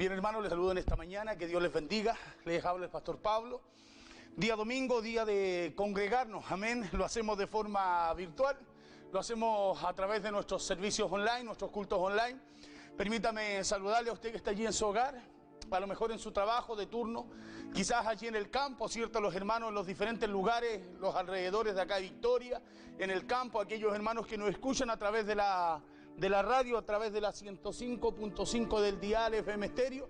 Bien, hermanos, les saludo en esta mañana, que Dios les bendiga. Les habla el pastor Pablo. Día domingo, día de congregarnos, amén. Lo hacemos de forma virtual, lo hacemos a través de nuestros servicios online, nuestros cultos online. Permítame saludarle a usted que está allí en su hogar, a lo mejor en su trabajo de turno, quizás allí en el campo, ¿cierto? Los hermanos en los diferentes lugares, los alrededores de acá de Victoria, en el campo, aquellos hermanos que nos escuchan a través de la radio, a través de la 105.5 del dial FM Estéreo,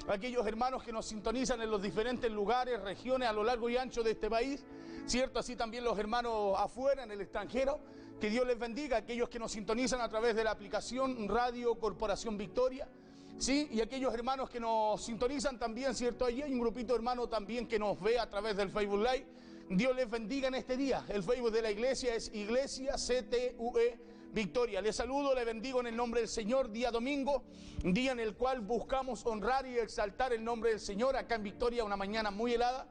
aquellos hermanos que nos sintonizan en los diferentes lugares, regiones a lo largo y ancho de este país, ¿cierto? Así también los hermanos afuera, en el extranjero, que Dios les bendiga, aquellos que nos sintonizan a través de la aplicación Radio Corporación Victoria, ¿sí? Y aquellos hermanos que nos sintonizan también, ¿cierto? Allí hay un grupito de hermanos también que nos ve a través del Facebook Live. Dios les bendiga en este día. El Facebook de la iglesia es Iglesia CTUE Victoria. Les saludo, les bendigo en el nombre del Señor. Día domingo, día en el cual buscamos honrar y exaltar el nombre del Señor. Acá en Victoria una mañana muy helada,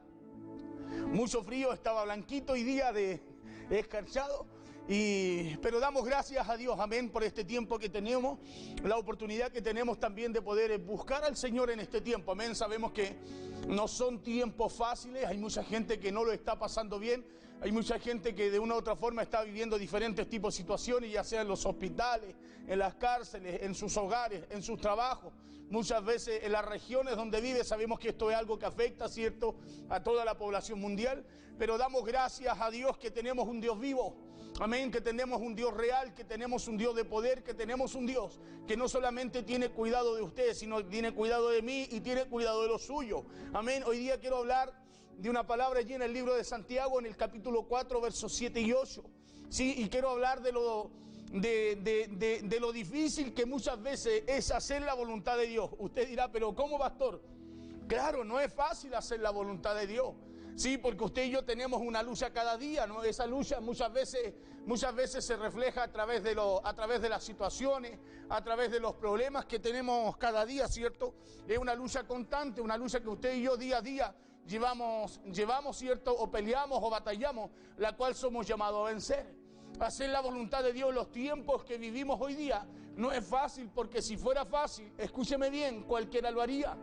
mucho frío, estaba blanquito y día de escarchado. Pero damos gracias a Dios, amén, por este tiempo que tenemos, la oportunidad que tenemos también de poder buscar al Señor en este tiempo, amén. Sabemos que no son tiempos fáciles, hay mucha gente que no lo está pasando bien, hay mucha gente que de una u otra forma está viviendo diferentes tipos de situaciones, ya sea en los hospitales, en las cárceles, en sus hogares, en sus trabajos, muchas veces en las regiones donde vive. Sabemos que esto es algo que afecta, ¿cierto?, a toda la población mundial, pero damos gracias a Dios que tenemos un Dios vivo, amén, que tenemos un Dios real, que tenemos un Dios de poder, que tenemos un Dios que no solamente tiene cuidado de ustedes, sino que tiene cuidado de mí y tiene cuidado de lo suyo, amén. Hoy día quiero hablar de una palabra allí en el libro de Santiago, en el capítulo 4, versos 7 y 8, ¿sí? Y quiero hablar de lo difícil que muchas veces es hacer la voluntad de Dios. Usted dirá, pero ¿cómo, pastor? Claro, no es fácil hacer la voluntad de Dios. Sí, porque usted y yo tenemos una lucha cada día, ¿no? Esa lucha muchas veces se refleja a través de las situaciones, a través de los problemas que tenemos cada día, ¿cierto? Es una lucha constante, una lucha que usted y yo día a día llevamos, ¿cierto? O peleamos o batallamos, la cual somos llamados a vencer. Hacer la voluntad de Dios en los tiempos que vivimos hoy día no es fácil, porque si fuera fácil, escúcheme bien, cualquiera lo haría.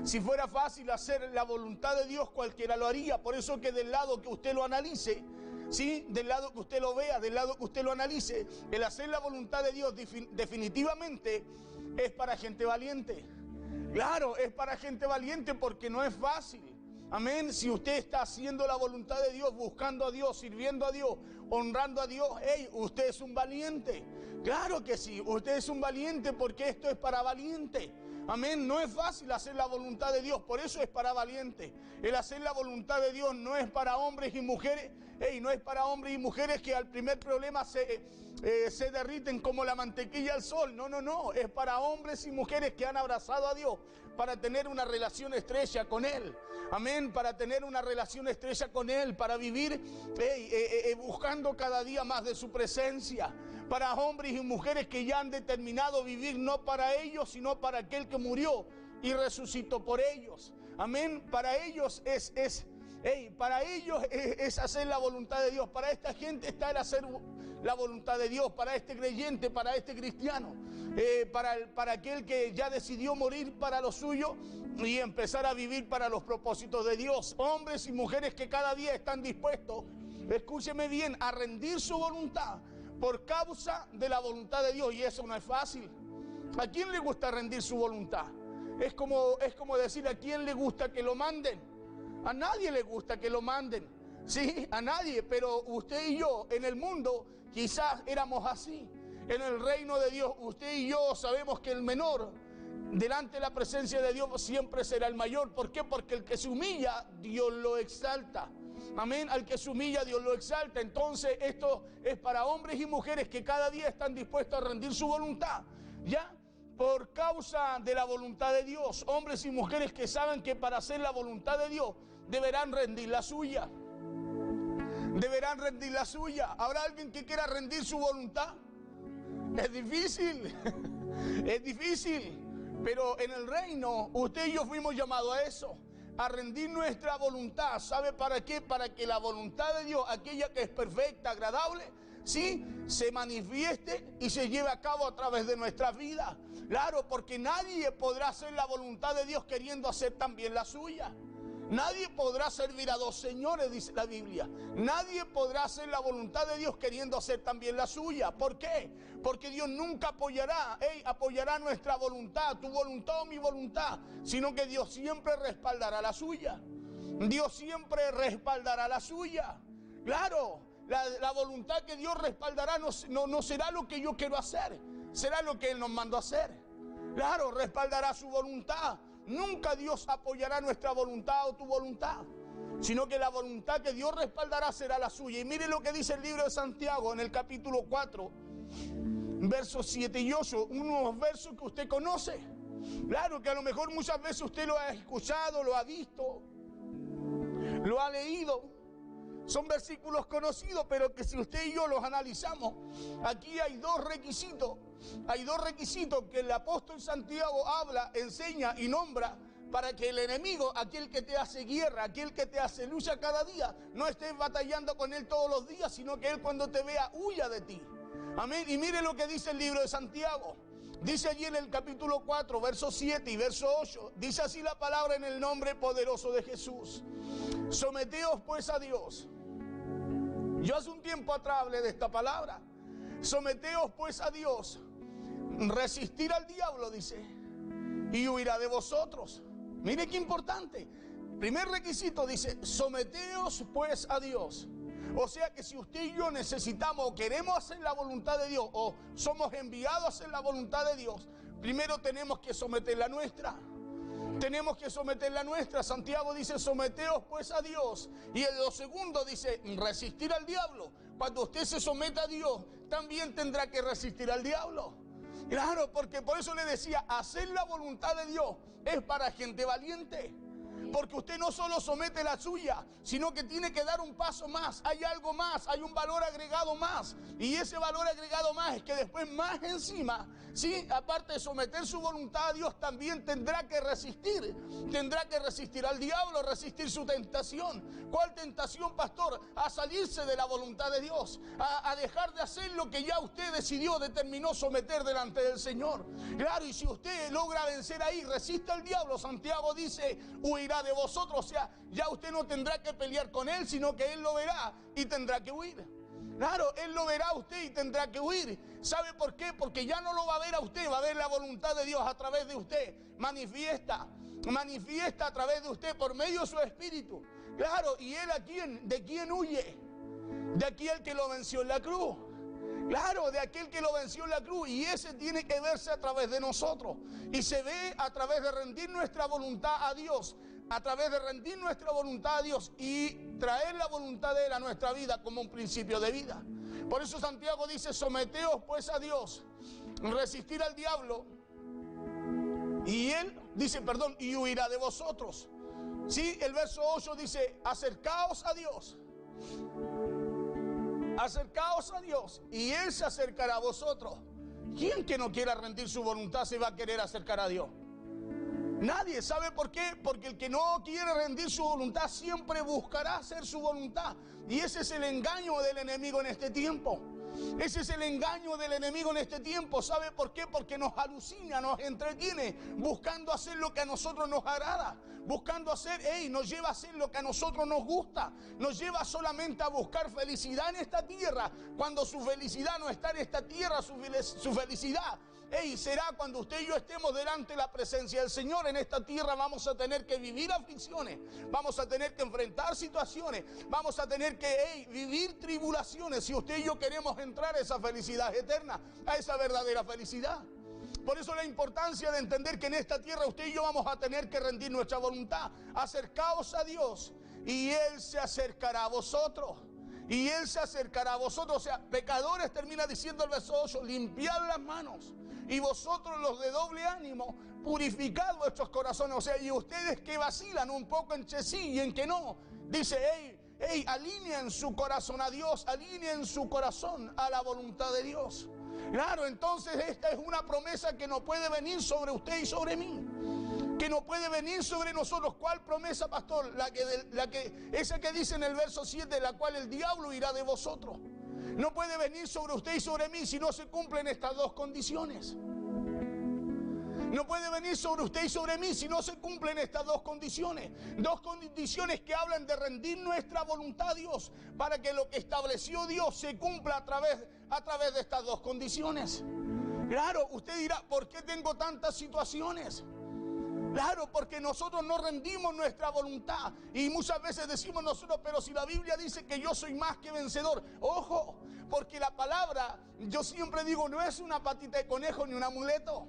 Si fuera fácil hacer la voluntad de Dios, cualquiera lo haría. Por eso que del lado que usted lo analice, ¿sí?, del lado que usted lo vea, del lado que usted lo analice, el hacer la voluntad de Dios definitivamente es para gente valiente. Claro, es para gente valiente, porque no es fácil. Amén. Si usted está haciendo la voluntad de Dios, buscando a Dios, sirviendo a Dios, honrando a Dios, hey, usted es un valiente. Claro que sí, usted es un valiente, porque esto es para valiente. Amén. No es fácil hacer la voluntad de Dios, por eso es para valiente. El hacer la voluntad de Dios no es para hombres y mujeres, no es para hombres y mujeres que al primer problema se derriten como la mantequilla al sol. No, no, no. Es para hombres y mujeres que han abrazado a Dios para tener una relación estrecha con Él. Amén. Para tener una relación estrecha con Él, para vivir buscando cada día más de su presencia. Para hombres y mujeres que ya han determinado vivir no para ellos, sino para aquel que murió y resucitó por ellos. Amén. Para ellos es hacer la voluntad de Dios. Para esta gente está el hacer la voluntad de Dios. Para este creyente, para este cristiano, para aquel que ya decidió morir para lo suyo y empezar a vivir para los propósitos de Dios. Hombres y mujeres que cada día están dispuestos, escúcheme bien, a rendir su voluntad por causa de la voluntad de Dios. Y eso no es fácil. ¿A quién le gusta rendir su voluntad? Es como decir, ¿a quién le gusta que lo manden? A nadie le gusta que lo manden, sí, a nadie. Pero usted y yo en el mundo quizás éramos así. En el reino de Dios, usted y yo sabemos que el menor delante de la presencia de Dios siempre será el mayor. ¿Por qué? Porque el que se humilla, Dios lo exalta. Amén. Al que se humilla, Dios lo exalta. Entonces esto es para hombres y mujeres que cada día están dispuestos a rendir su voluntad, ¿ya?, por causa de la voluntad de Dios. Hombres y mujeres que saben que para hacer la voluntad de Dios deberán rendir la suya. Deberán rendir la suya. ¿Habrá alguien que quiera rendir su voluntad? Es difícil. Es difícil. Pero en el reino, usted y yo fuimos llamados a eso, a rendir nuestra voluntad. ¿Sabe para qué? Para que la voluntad de Dios, aquella que es perfecta, agradable, ¿sí?, se manifieste y se lleve a cabo a través de nuestras vidas. Claro, porque nadie podrá hacer la voluntad de Dios queriendo hacer también la suya. Nadie podrá servir a dos señores, dice la Biblia. Nadie podrá hacer la voluntad de Dios queriendo hacer también la suya. ¿Por qué? Porque Dios nunca apoyará nuestra voluntad, tu voluntad o mi voluntad, sino que Dios siempre respaldará la suya. Dios siempre respaldará la suya. Claro, la voluntad que Dios respaldará no será lo que yo quiero hacer, será lo que Él nos mandó a hacer. Claro, respaldará su voluntad. Nunca Dios apoyará nuestra voluntad o tu voluntad, sino que la voluntad que Dios respaldará será la suya. Y mire lo que dice el libro de Santiago en el capítulo 4, versos 7 y 8, unos versos que usted conoce. Claro que a lo mejor muchas veces usted lo ha escuchado, lo ha visto, lo ha leído. Son versículos conocidos, pero que si usted y yo los analizamos, aquí hay dos requisitos. Hay dos requisitos que el apóstol Santiago habla, enseña y nombra para que el enemigo, aquel que te hace guerra, aquel que te hace lucha cada día, no estés batallando con él todos los días, sino que él cuando te vea huya de ti. Amén. Y mire lo que dice el libro de Santiago. Dice allí en el capítulo 4, verso 7 y verso 8, dice así la palabra en el nombre poderoso de Jesús. Someteos pues a Dios. Yo hace un tiempo atrás hablé de esta palabra. Someteos pues a Dios. Resistir al diablo, dice, y huirá de vosotros. Mire qué importante. Primer requisito dice, someteos pues a Dios. O sea que si usted y yo necesitamos o queremos hacer la voluntad de Dios o somos enviados a hacer la voluntad de Dios, primero tenemos que someter la nuestra. Tenemos que someter la nuestra. Santiago dice, someteos pues a Dios. Y lo segundo dice, resistir al diablo. Cuando usted se someta a Dios, también tendrá que resistir al diablo. Claro, porque por eso le decía, hacer la voluntad de Dios es para gente valiente. Porque usted no solo somete la suya, sino que tiene que dar un paso más. Hay algo más, hay un valor agregado más. Y ese valor agregado más es que después más encima, sí, aparte de someter su voluntad a Dios, también tendrá que resistir. Tendrá que resistir al diablo, resistir su tentación. ¿Cuál tentación, pastor? A salirse de la voluntad de Dios, a dejar de hacer lo que ya usted decidió, determinó someter delante del Señor. Claro, y si usted logra vencer ahí, resiste al diablo, Santiago dice, huirá de vosotros. O sea, ya usted no tendrá que pelear con él, sino que él lo verá y tendrá que huir. Claro, él lo verá a usted y tendrá que huir. ¿Sabe por qué? Porque ya no lo va a ver a usted, va a ver la voluntad de Dios a través de usted. Manifiesta a través de usted por medio de su espíritu. Claro, y él ¿de quién huye? De aquel que lo venció en la cruz. Claro, de aquel que lo venció en la cruz. Y ese tiene que verse a través de nosotros. Y se ve a través de rendir nuestra voluntad a Dios. A través de rendir nuestra voluntad a Dios y traer la voluntad de Él a nuestra vida como un principio de vida. Por eso Santiago dice, someteos pues a Dios, resistir al diablo. Y Él dice, y huirá de vosotros. Sí, el verso 8 dice, acercaos a Dios. Acercaos a Dios y Él se acercará a vosotros. ¿Quién que no quiera rendir su voluntad se va a querer acercar a Dios? Nadie. ¿Sabe por qué? Porque el que no quiere rendir su voluntad siempre buscará hacer su voluntad. Y ese es el engaño del enemigo en este tiempo. Ese es el engaño del enemigo en este tiempo. ¿Sabe por qué? Porque nos alucina, nos entretiene, buscando hacer lo que a nosotros nos agrada, buscando hacer, nos lleva a hacer lo que a nosotros nos gusta, nos lleva solamente a buscar felicidad en esta tierra, cuando su felicidad no está en esta tierra, su felicidad, será cuando usted y yo estemos delante de la presencia del Señor. En esta tierra vamos a tener que vivir aflicciones, vamos a tener que enfrentar situaciones, vamos a tener que vivir tribulaciones, si usted y yo queremos entrar a esa felicidad eterna, a esa verdadera felicidad. Por eso la importancia de entender que en esta tierra usted y yo vamos a tener que rendir nuestra voluntad. Acercaos a Dios y Él se acercará a vosotros. Y Él se acercará a vosotros. O sea, pecadores, termina diciendo el verso 8, limpiad las manos. Y vosotros los de doble ánimo, purificad vuestros corazones. O sea, y ustedes que vacilan un poco en que sí y en que no, dice, alineen su corazón a Dios, alineen su corazón a la voluntad de Dios. Claro, entonces esta es una promesa que no puede venir sobre usted y sobre mí, que no puede venir sobre nosotros. ¿Cuál promesa, pastor? Esa que dice en el verso 7, la cual el diablo irá de vosotros. No puede venir sobre usted y sobre mí si no se cumplen estas dos condiciones. No puede venir sobre usted y sobre mí si no se cumplen estas dos condiciones. Dos condiciones que hablan de rendir nuestra voluntad a Dios para que lo que estableció Dios se cumpla a través de estas dos condiciones. Claro, usted dirá, ¿por qué tengo tantas situaciones? Claro, porque nosotros no rendimos nuestra voluntad. Y muchas veces decimos nosotros, pero si la Biblia dice que yo soy más que vencedor. Ojo, porque la palabra, yo siempre digo, no es una patita de conejo ni un amuleto.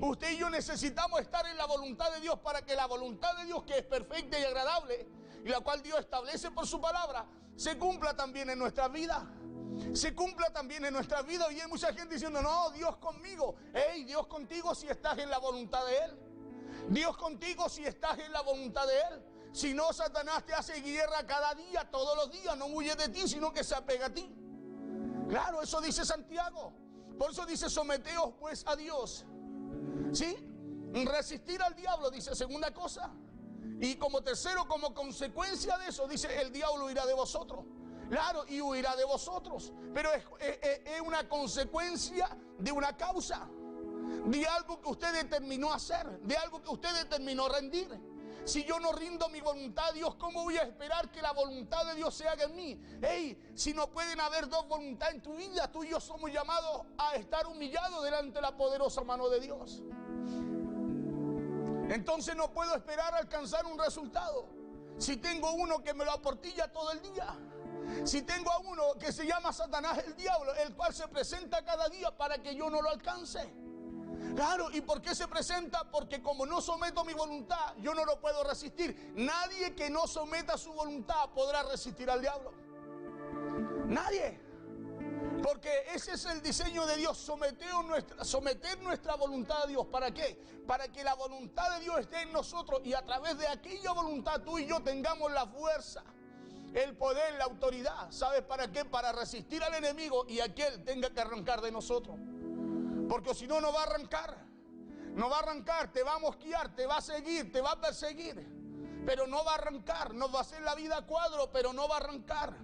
Usted y yo necesitamos estar en la voluntad de Dios para que la voluntad de Dios, que es perfecta y agradable, y la cual Dios establece por su palabra, se cumpla también en nuestra vida. Se cumpla también en nuestra vida. Y hay mucha gente diciendo, no, Dios conmigo. Hey, Dios contigo si estás en la voluntad de Él. Dios contigo si estás en la voluntad de Él. Si no, Satanás te hace guerra cada día, todos los días. No huye de ti, sino que se apega a ti. Claro, eso dice Santiago. Por eso dice, someteos pues a Dios. ¿Sí? Resistir al diablo, dice segunda cosa. Y como tercero, como consecuencia de eso, dice, el diablo huirá de vosotros. Claro, y huirá de vosotros. Pero es una consecuencia de una causa, de algo que usted determinó hacer, de algo que usted determinó rendir. Si yo no rindo mi voluntad a Dios, ¿cómo voy a esperar que la voluntad de Dios se haga en mí? Hey, si no pueden haber dos voluntades en tu vida, tú y yo somos llamados a estar humillados delante de la poderosa mano de Dios. Entonces no puedo esperar a alcanzar un resultado si tengo uno que me lo aportilla todo el día. Si tengo a uno que se llama Satanás, el diablo, el cual se presenta cada día para que yo no lo alcance. Claro, ¿y por qué se presenta? Porque como no someto mi voluntad, yo no lo puedo resistir. Nadie que no someta su voluntad podrá resistir al diablo. Nadie. Porque ese es el diseño de Dios, someter nuestra voluntad a Dios. ¿Para qué? Para que la voluntad de Dios esté en nosotros y a través de aquella voluntad tú y yo tengamos la fuerza, el poder, la autoridad. ¿Sabes para qué? Para resistir al enemigo y aquel tenga que arrancar de nosotros. Porque si no, no va a arrancar. No va a arrancar, te va a mosquear, te va a seguir, te va a perseguir. Pero no va a arrancar, nos va a hacer la vida a cuadro, pero no va a arrancar.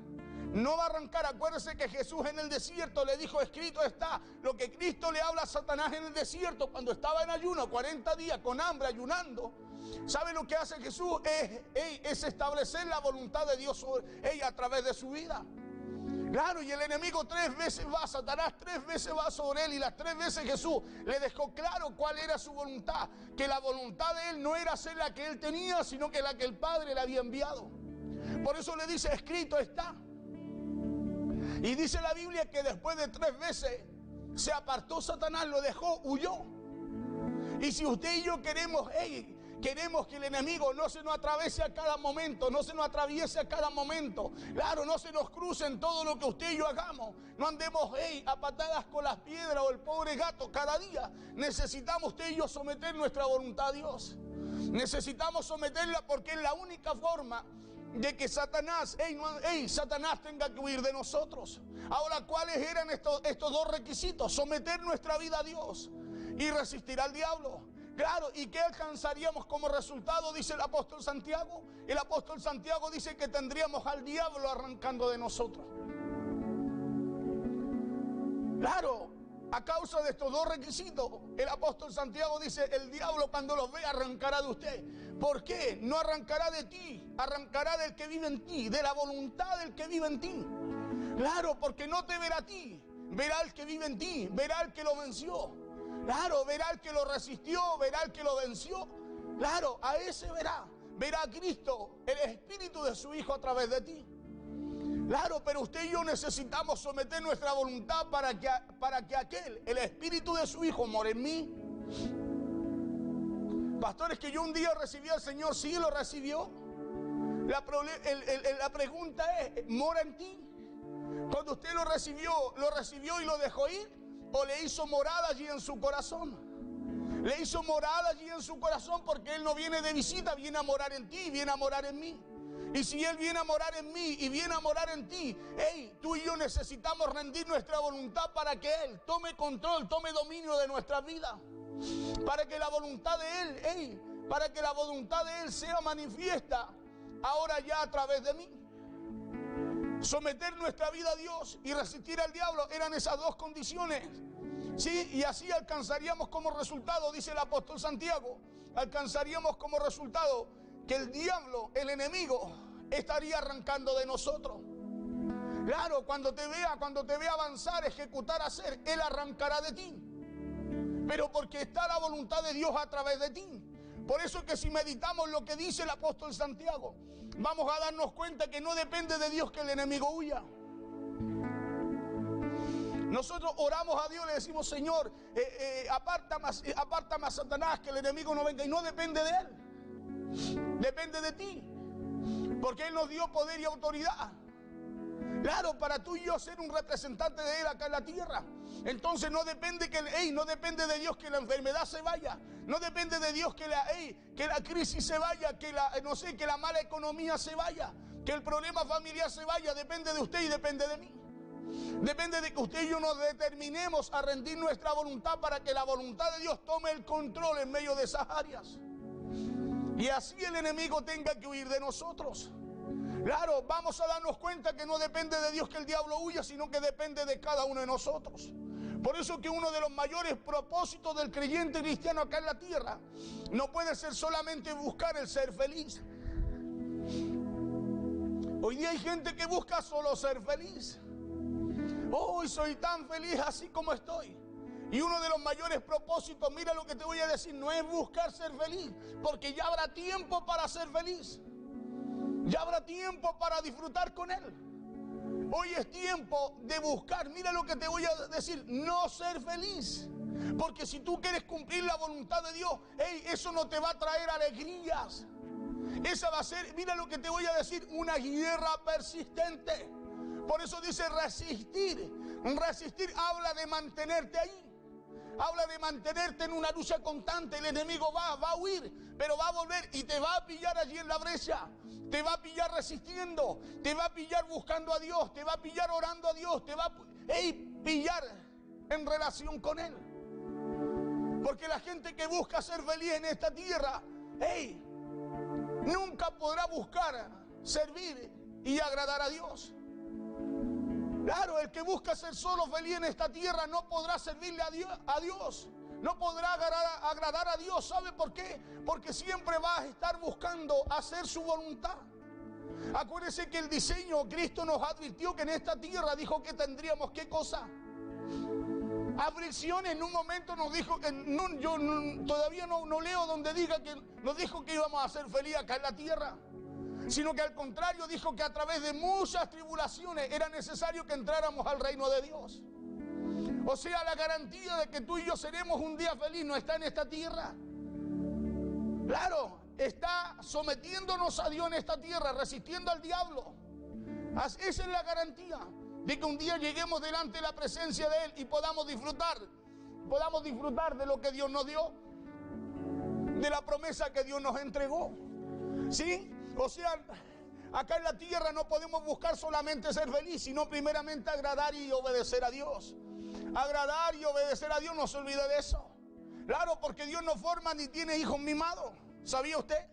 No va a arrancar. Acuérdese que Jesús en el desierto le dijo, escrito está. Lo que Cristo le habla a Satanás en el desierto cuando estaba en ayuno, 40 días con hambre, ayunando. ¿Sabe lo que hace Jesús? Es establecer la voluntad de Dios a través de su vida. Claro, y el enemigo 3 veces va, Satanás 3 veces va sobre él, y las 3 veces Jesús le dejó claro cuál era su voluntad, que la voluntad de él no era ser la que él tenía, sino que la que el Padre le había enviado. Por eso le dice, escrito está. Y dice la Biblia que después de 3 veces se apartó Satanás, lo dejó, huyó. Y si usted y yo queremos que el enemigo no se nos atraviese a cada momento, no se nos atraviese a cada momento, claro, no se nos cruce en todo lo que usted y yo hagamos, no andemos a patadas con las piedras o el pobre gato cada día. Necesitamos usted y yo someter nuestra voluntad a Dios. Necesitamos someterla porque es la única forma de que Satanás tenga que huir de nosotros. Ahora, ¿cuáles eran estos dos requisitos? Someter nuestra vida a Dios y resistir al diablo. Claro, ¿y qué alcanzaríamos como resultado? Dice el apóstol Santiago. El apóstol Santiago dice que tendríamos al diablo arrancando de nosotros. Claro, a causa de estos dos requisitos, el apóstol Santiago dice, el diablo cuando los ve arrancará de usted. ¿Por qué? No arrancará de ti, arrancará del que vive en ti, de la voluntad del que vive en ti. Claro, porque no te verá a ti, verá al que vive en ti, verá al que lo venció. Claro, verá al que lo resistió, verá al que lo venció. Claro, a ese verá. Verá a Cristo, el Espíritu de su Hijo a través de ti. Claro, pero usted y yo necesitamos someter nuestra voluntad para que aquel, el Espíritu de su Hijo, more en mí. Pastores, que yo un día recibí al Señor, sí lo recibió. La pregunta es, ¿mora en ti? Cuando usted lo recibió y lo dejó ir, ¿o le hizo morada allí en su corazón? Le hizo morada allí en su corazón porque Él no viene de visita, viene a morar en ti, viene a morar en mí. Y si Él viene a morar en mí y viene a morar en ti, tú y yo necesitamos rendir nuestra voluntad para que Él tome control, tome dominio de nuestra vida. Para que la voluntad de Él, sea manifiesta ahora ya a través de mí. someter nuestra vida a Dios y resistir al diablo. Eran esas dos condiciones. Sí, y así alcanzaríamos como resultado, dice el apóstol Santiago, alcanzaríamos como resultado que el diablo, el enemigo, estaría arrancando de nosotros. Claro, cuando te vea avanzar, ejecutar, hacer, él arrancará de ti. Pero porque está la voluntad de Dios a través de ti. Por eso que si meditamos lo que dice el apóstol Santiago, vamos a darnos cuenta que no depende de Dios que el enemigo huya. Nosotros oramos a Dios, le decimos, Señor, apártame a Satanás, que el enemigo no venga. Y no depende de él, depende de ti. Porque Él nos dio poder y autoridad. Claro, para tú y yo ser un representante de Él acá en la tierra. Entonces no depende no depende de Dios que la enfermedad se vaya. No depende de Dios que la crisis se vaya, que la mala economía se vaya, que el problema familiar se vaya. Depende de usted y depende de mí. Depende de que usted y yo nos determinemos a rendir nuestra voluntad para que la voluntad de Dios tome el control en medio de esas áreas. Y así el enemigo tenga que huir de nosotros. Claro, vamos a darnos cuenta que no depende de Dios que el diablo huya, sino que depende de cada uno de nosotros. Por eso que uno de los mayores propósitos del creyente cristiano acá en la tierra no puede ser solamente buscar el ser feliz. Hoy día hay gente que busca solo ser feliz. Hoy soy tan feliz así como estoy. Y uno de los mayores propósitos, mira lo que te voy a decir, no es buscar ser feliz, porque ya habrá tiempo para ser feliz. Ya habrá tiempo para disfrutar con Él. Hoy es tiempo de buscar, mira lo que te voy a decir, no ser feliz. Porque si tú quieres cumplir la voluntad de Dios, eso no te va a traer alegrías. Esa va a ser, mira lo que te voy a decir, una guerra persistente. Por eso dice resistir. Resistir habla de mantenerte ahí. Habla de mantenerte en una lucha constante. El enemigo va a huir, pero va a volver y te va a pillar allí en la brecha. Te va a pillar resistiendo, te va a pillar buscando a Dios, te va a pillar orando a Dios, te va a pillar en relación con Él. Porque la gente que busca ser feliz en esta tierra, nunca podrá buscar servir y agradar a Dios. Claro, el que busca ser solo feliz en esta tierra no podrá servirle a Dios. No podrá agradar a Dios. ¿Sabe por qué? Porque siempre va a estar buscando hacer su voluntad. Acuérdese que el diseño, Cristo nos advirtió que en esta tierra dijo que tendríamos ¿qué cosa? Aflicción. En un momento nos dijo que todavía no leo donde diga que nos dijo que íbamos a ser felices acá en la tierra, sino que al contrario dijo que a través de muchas tribulaciones era necesario que entráramos al reino de Dios. O sea, la garantía de que tú y yo seremos un día feliz no está en esta tierra. Claro, está sometiéndonos a Dios en esta tierra, resistiendo al diablo. Esa es la garantía de que un día lleguemos delante de la presencia de Él y podamos disfrutar de lo que Dios nos dio, de la promesa que Dios nos entregó. ¿Sí? O sea, acá en la tierra no podemos buscar solamente ser feliz, sino primeramente agradar y obedecer a Dios. Agradar y obedecer a Dios, no se olvide de eso. Claro, porque Dios no forma ni tiene hijos mimados. ¿Sabía usted?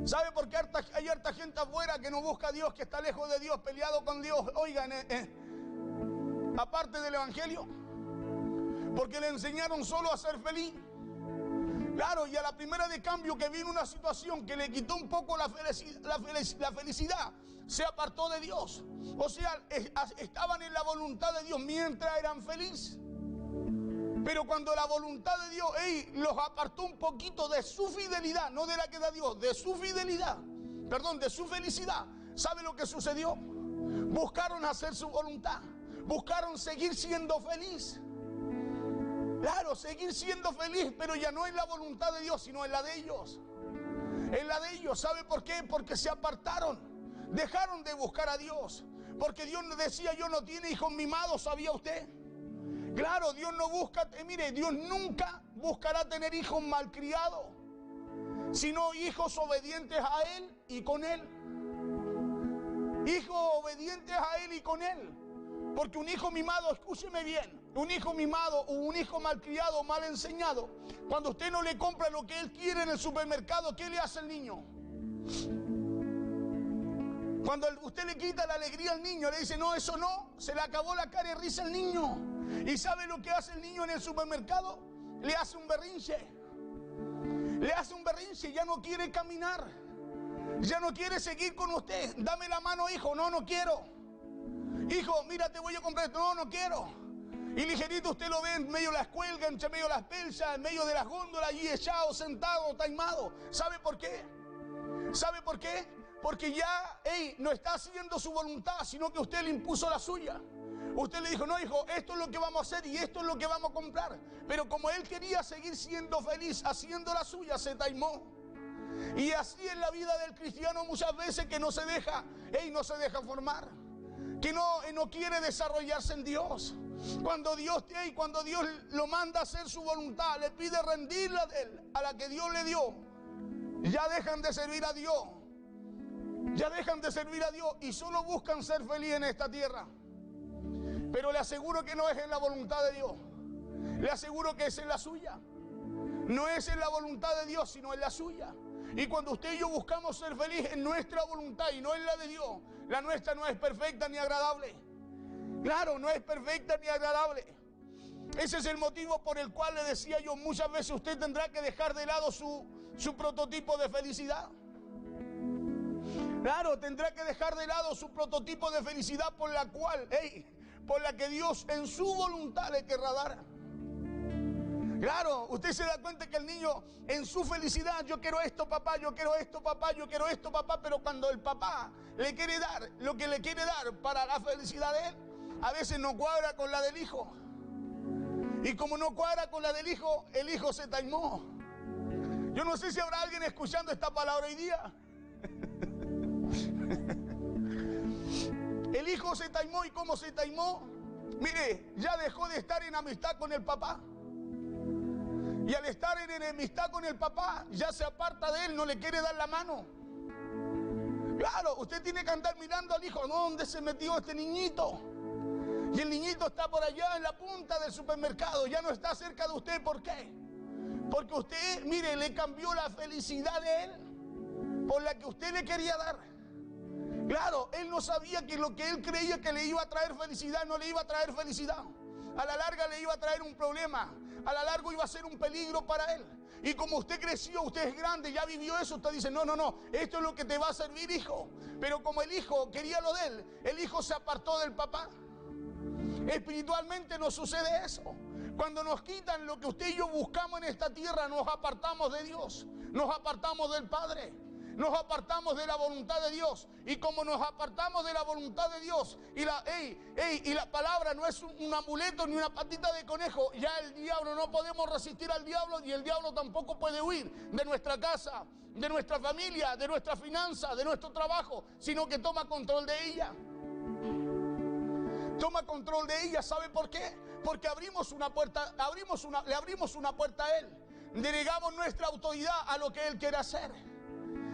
¿Sabe por qué hay harta gente afuera que no busca a Dios, que está lejos de Dios, peleado con Dios? Oigan, aparte del evangelio, porque le enseñaron solo a ser feliz. Claro, y a la primera de cambio que vino una situación que le quitó un poco la felicidad, se apartó de Dios. O sea, estaban en la voluntad de Dios mientras eran felices. Pero cuando la voluntad de Dios los apartó un poquito de su fidelidad, no de la que da Dios, de su fidelidad, perdón, de su felicidad, ¿sabe lo que sucedió? Buscaron hacer su voluntad, buscaron seguir siendo feliz. Claro, seguir siendo feliz, pero ya no en la voluntad de Dios, sino en la de ellos. En la de ellos, ¿sabe por qué? Porque se apartaron, dejaron de buscar a Dios. Porque Dios decía, yo no tiene hijos mimados, ¿sabía usted? Claro, Dios no busca, mire, Dios nunca buscará tener hijos malcriados, sino hijos obedientes a Él y con Él. Hijos obedientes a Él y con Él. Porque un hijo mimado, escúcheme bien, un hijo mimado o un hijo malcriado o mal enseñado, cuando usted no le compra lo que él quiere en el supermercado, ¿qué le hace el niño? Cuando usted le quita la alegría al niño, le dice, no, eso no, se le acabó la cara de risa al niño. ¿Y sabe lo que hace el niño en el supermercado? Le hace un berrinche. Le hace un berrinche, ya no quiere caminar. Ya no quiere seguir con usted. Dame la mano, hijo. No, no quiero. Hijo, mira, te voy a comprar esto. No, no quiero. Y ligerito usted lo ve en medio de las cuelgas, entre medio de las pelzas, en medio de las góndolas, allí echado, sentado, taimado. ¿Sabe por qué? ¿Sabe por qué? Porque ya, no está haciendo su voluntad, sino que usted le impuso la suya. Usted le dijo, no, hijo, esto es lo que vamos a hacer y esto es lo que vamos a comprar. Pero como él quería seguir siendo feliz, haciendo la suya, se taimó. Y así es la vida del cristiano muchas veces, que no se deja, no se deja formar. Que no quiere desarrollarse en Dios. Cuando Dios lo manda a hacer su voluntad, le pide rendirla de él, a la que Dios le dio, ya dejan de servir a Dios. Ya dejan de servir a Dios y solo buscan ser felices en esta tierra. Pero le aseguro que no es en la voluntad de Dios. Le aseguro que es en la suya. No es en la voluntad de Dios, sino en la suya. Y cuando usted y yo buscamos ser felices en nuestra voluntad y no en la de Dios, la nuestra no es perfecta ni agradable. Claro, no es perfecta ni agradable. Ese es el motivo por el cual le decía yo, muchas veces usted tendrá que dejar de lado su prototipo de felicidad. Claro, tendrá que dejar de lado su prototipo de felicidad por la que Dios en su voluntad le querrá dar. Claro, usted se da cuenta que el niño en su felicidad, yo quiero esto papá, yo quiero esto papá, yo quiero esto papá, pero cuando el papá le quiere dar lo que le quiere dar para la felicidad de él, a veces no cuadra con la del hijo. Y como no cuadra con la del hijo, el hijo se taimó. Yo no sé si habrá alguien escuchando esta palabra hoy día. El hijo se taimó, y como se taimó, mire, ya dejó de estar en amistad con el papá. Y al estar en enemistad con el papá, ya se aparta de él, no le quiere dar la mano. Claro, usted tiene que andar mirando al hijo, ¿dónde se metió este niñito? Y el niñito está por allá en la punta del supermercado, ya no está cerca de usted. ¿Por qué? Porque usted, mire, le cambió la felicidad de él por la que usted le quería dar. Claro, él no sabía que lo que él creía que le iba a traer felicidad no le iba a traer felicidad. A la larga le iba a traer un problema. A la larga iba a ser un peligro para él. Y como usted creció, usted es grande, ya vivió eso, usted dice, no, esto es lo que te va a servir, hijo. Pero como el hijo quería lo de él, el hijo se apartó del papá. Espiritualmente nos sucede eso. Cuando nos quitan lo que usted y yo buscamos en esta tierra, nos apartamos de Dios, nos apartamos del Padre, nos apartamos de la voluntad de Dios. Y como nos apartamos de la voluntad de Dios, y la palabra no es un amuleto ni una patita de conejo, ya el diablo, no podemos resistir al diablo, y el diablo tampoco puede huir de nuestra casa, de nuestra familia, de nuestra finanza, de nuestro trabajo, sino que toma control de ella. Toma control de ella. ¿Sabe por qué? Porque abrimos una puerta, le abrimos una puerta a él. Delegamos nuestra autoridad a lo que él quiere hacer.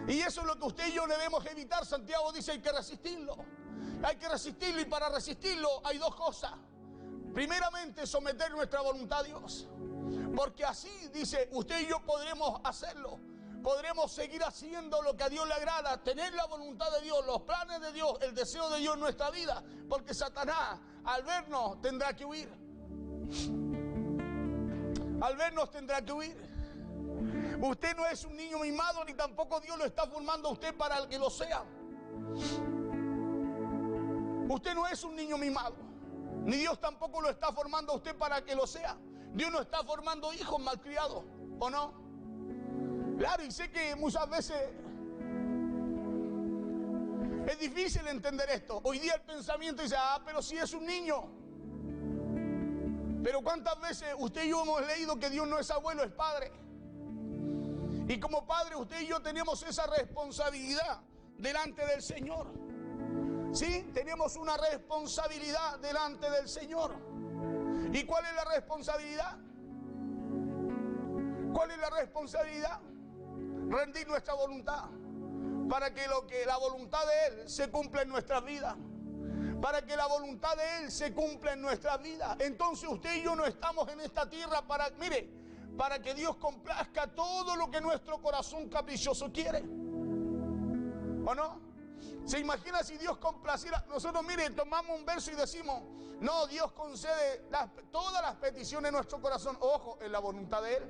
Y eso es lo que usted y yo debemos evitar. Santiago dice, hay que resistirlo. Hay que resistirlo, y para resistirlo hay dos cosas. Primeramente, someter nuestra voluntad a Dios. Porque así, dice, usted y yo podremos hacerlo. Podremos seguir haciendo lo que a Dios le agrada, tener la voluntad de Dios, los planes de Dios, el deseo de Dios en nuestra vida. Porque Satanás, al vernos, tendrá que huir. Al vernos tendrá que huir. Usted no es un niño mimado, ni tampoco Dios lo está formando a usted para que lo sea. Usted no es un niño mimado, ni Dios tampoco lo está formando a usted para que lo sea. Dios no está formando hijos malcriados, ¿o no? Claro, y sé que muchas veces es difícil entender esto. Hoy día el pensamiento dice, pero si es un niño. Pero ¿cuántas veces usted y yo hemos leído que Dios no es abuelo, es padre? Y como padre, usted y yo tenemos esa responsabilidad delante del Señor. ¿Sí? Tenemos una responsabilidad delante del Señor. ¿Y cuál es la responsabilidad? ¿Cuál es la responsabilidad? Rendir nuestra voluntad para que la voluntad de Él se cumpla en nuestras vidas. Para que la voluntad de Él se cumpla en nuestras vidas. Entonces usted y yo no estamos en esta tierra para que Dios complazca todo lo que nuestro corazón caprichoso quiere. ¿O no? ¿Se imagina si Dios complaciera? Nosotros, mire, tomamos un verso y decimos, no, Dios concede todas las peticiones de nuestro corazón. Ojo, en la voluntad de Él.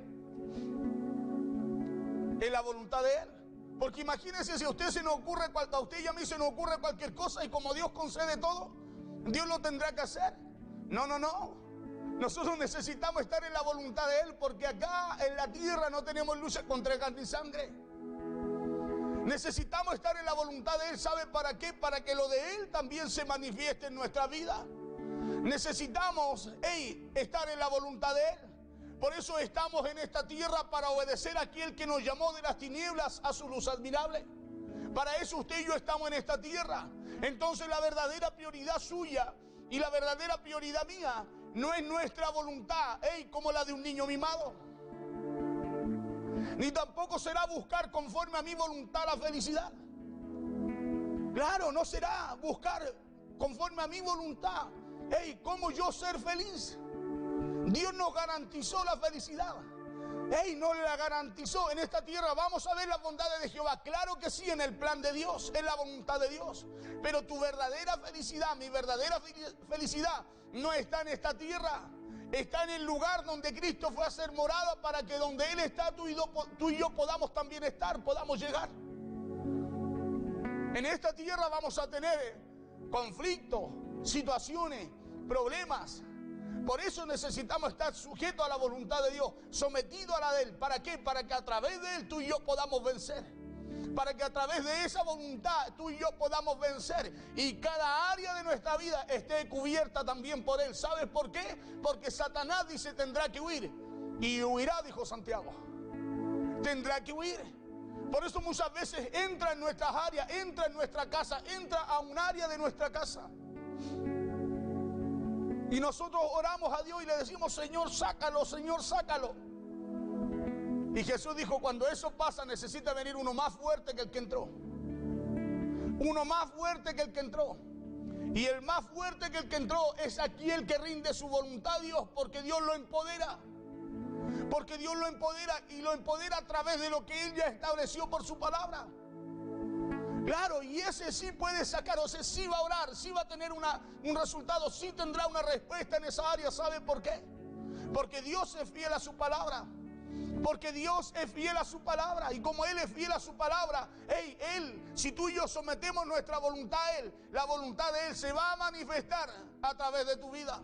En la voluntad de Él. Porque imagínense si a usted se nos ocurre, a usted y a mí se nos ocurre cualquier cosa y como Dios concede todo, Dios lo tendrá que hacer. No, no, no. Nosotros necesitamos estar en la voluntad de Él porque acá en la tierra no tenemos lucha contra carne y sangre. Necesitamos estar en la voluntad de Él. ¿Sabe para qué? Para que lo de Él también se manifieste en nuestra vida. Necesitamos estar en la voluntad de Él. Por eso estamos en esta tierra, para obedecer a aquel que nos llamó de las tinieblas a su luz admirable. Para eso usted y yo estamos en esta tierra. Entonces la verdadera prioridad suya y la verdadera prioridad mía no es nuestra voluntad, como la de un niño mimado. Ni tampoco será buscar conforme a mi voluntad la felicidad. Claro, no será buscar conforme a mi voluntad. ¿Cómo yo ser feliz? Dios nos garantizó la felicidad. No la garantizó. En esta tierra vamos a ver las bondades de Jehová. Claro que sí, en el plan de Dios, en la voluntad de Dios. Pero tu verdadera felicidad, mi verdadera felicidad, no está en esta tierra. Está en el lugar donde Cristo fue a hacer morada, para que donde Él está, tú y yo podamos también estar, podamos llegar. En esta tierra vamos a tener conflictos, situaciones, problemas. Por eso necesitamos estar sujetos a la voluntad de Dios, sometidos a la de Él. ¿Para qué? Para que a través de Él tú y yo podamos vencer. Para que a través de esa voluntad tú y yo podamos vencer y cada área de nuestra vida esté cubierta también por Él. ¿Sabes por qué? Porque Satanás dice tendrá que huir. Y huirá, dijo Santiago. Tendrá que huir. Por eso muchas veces entra en nuestras áreas, entra en nuestra casa, entra a un área de nuestra casa. Y nosotros oramos a Dios y le decimos, Señor, sácalo, Señor, sácalo. Y Jesús dijo, cuando eso pasa necesita venir uno más fuerte que el que entró. Uno más fuerte que el que entró. Y el más fuerte que el que entró es aquel que rinde su voluntad a Dios, porque Dios lo empodera. Porque Dios lo empodera y lo empodera a través de lo que Él ya estableció por su palabra. Claro, y ese sí puede sacar, o sea, sí va a orar, sí va a tener un resultado, sí tendrá una respuesta en esa área. ¿Sabe por qué? Porque Dios es fiel a su palabra. Porque Dios es fiel a su palabra. Y como Él es fiel a su palabra, Él, si tú y yo sometemos nuestra voluntad a Él, la voluntad de Él se va a manifestar a través de tu vida.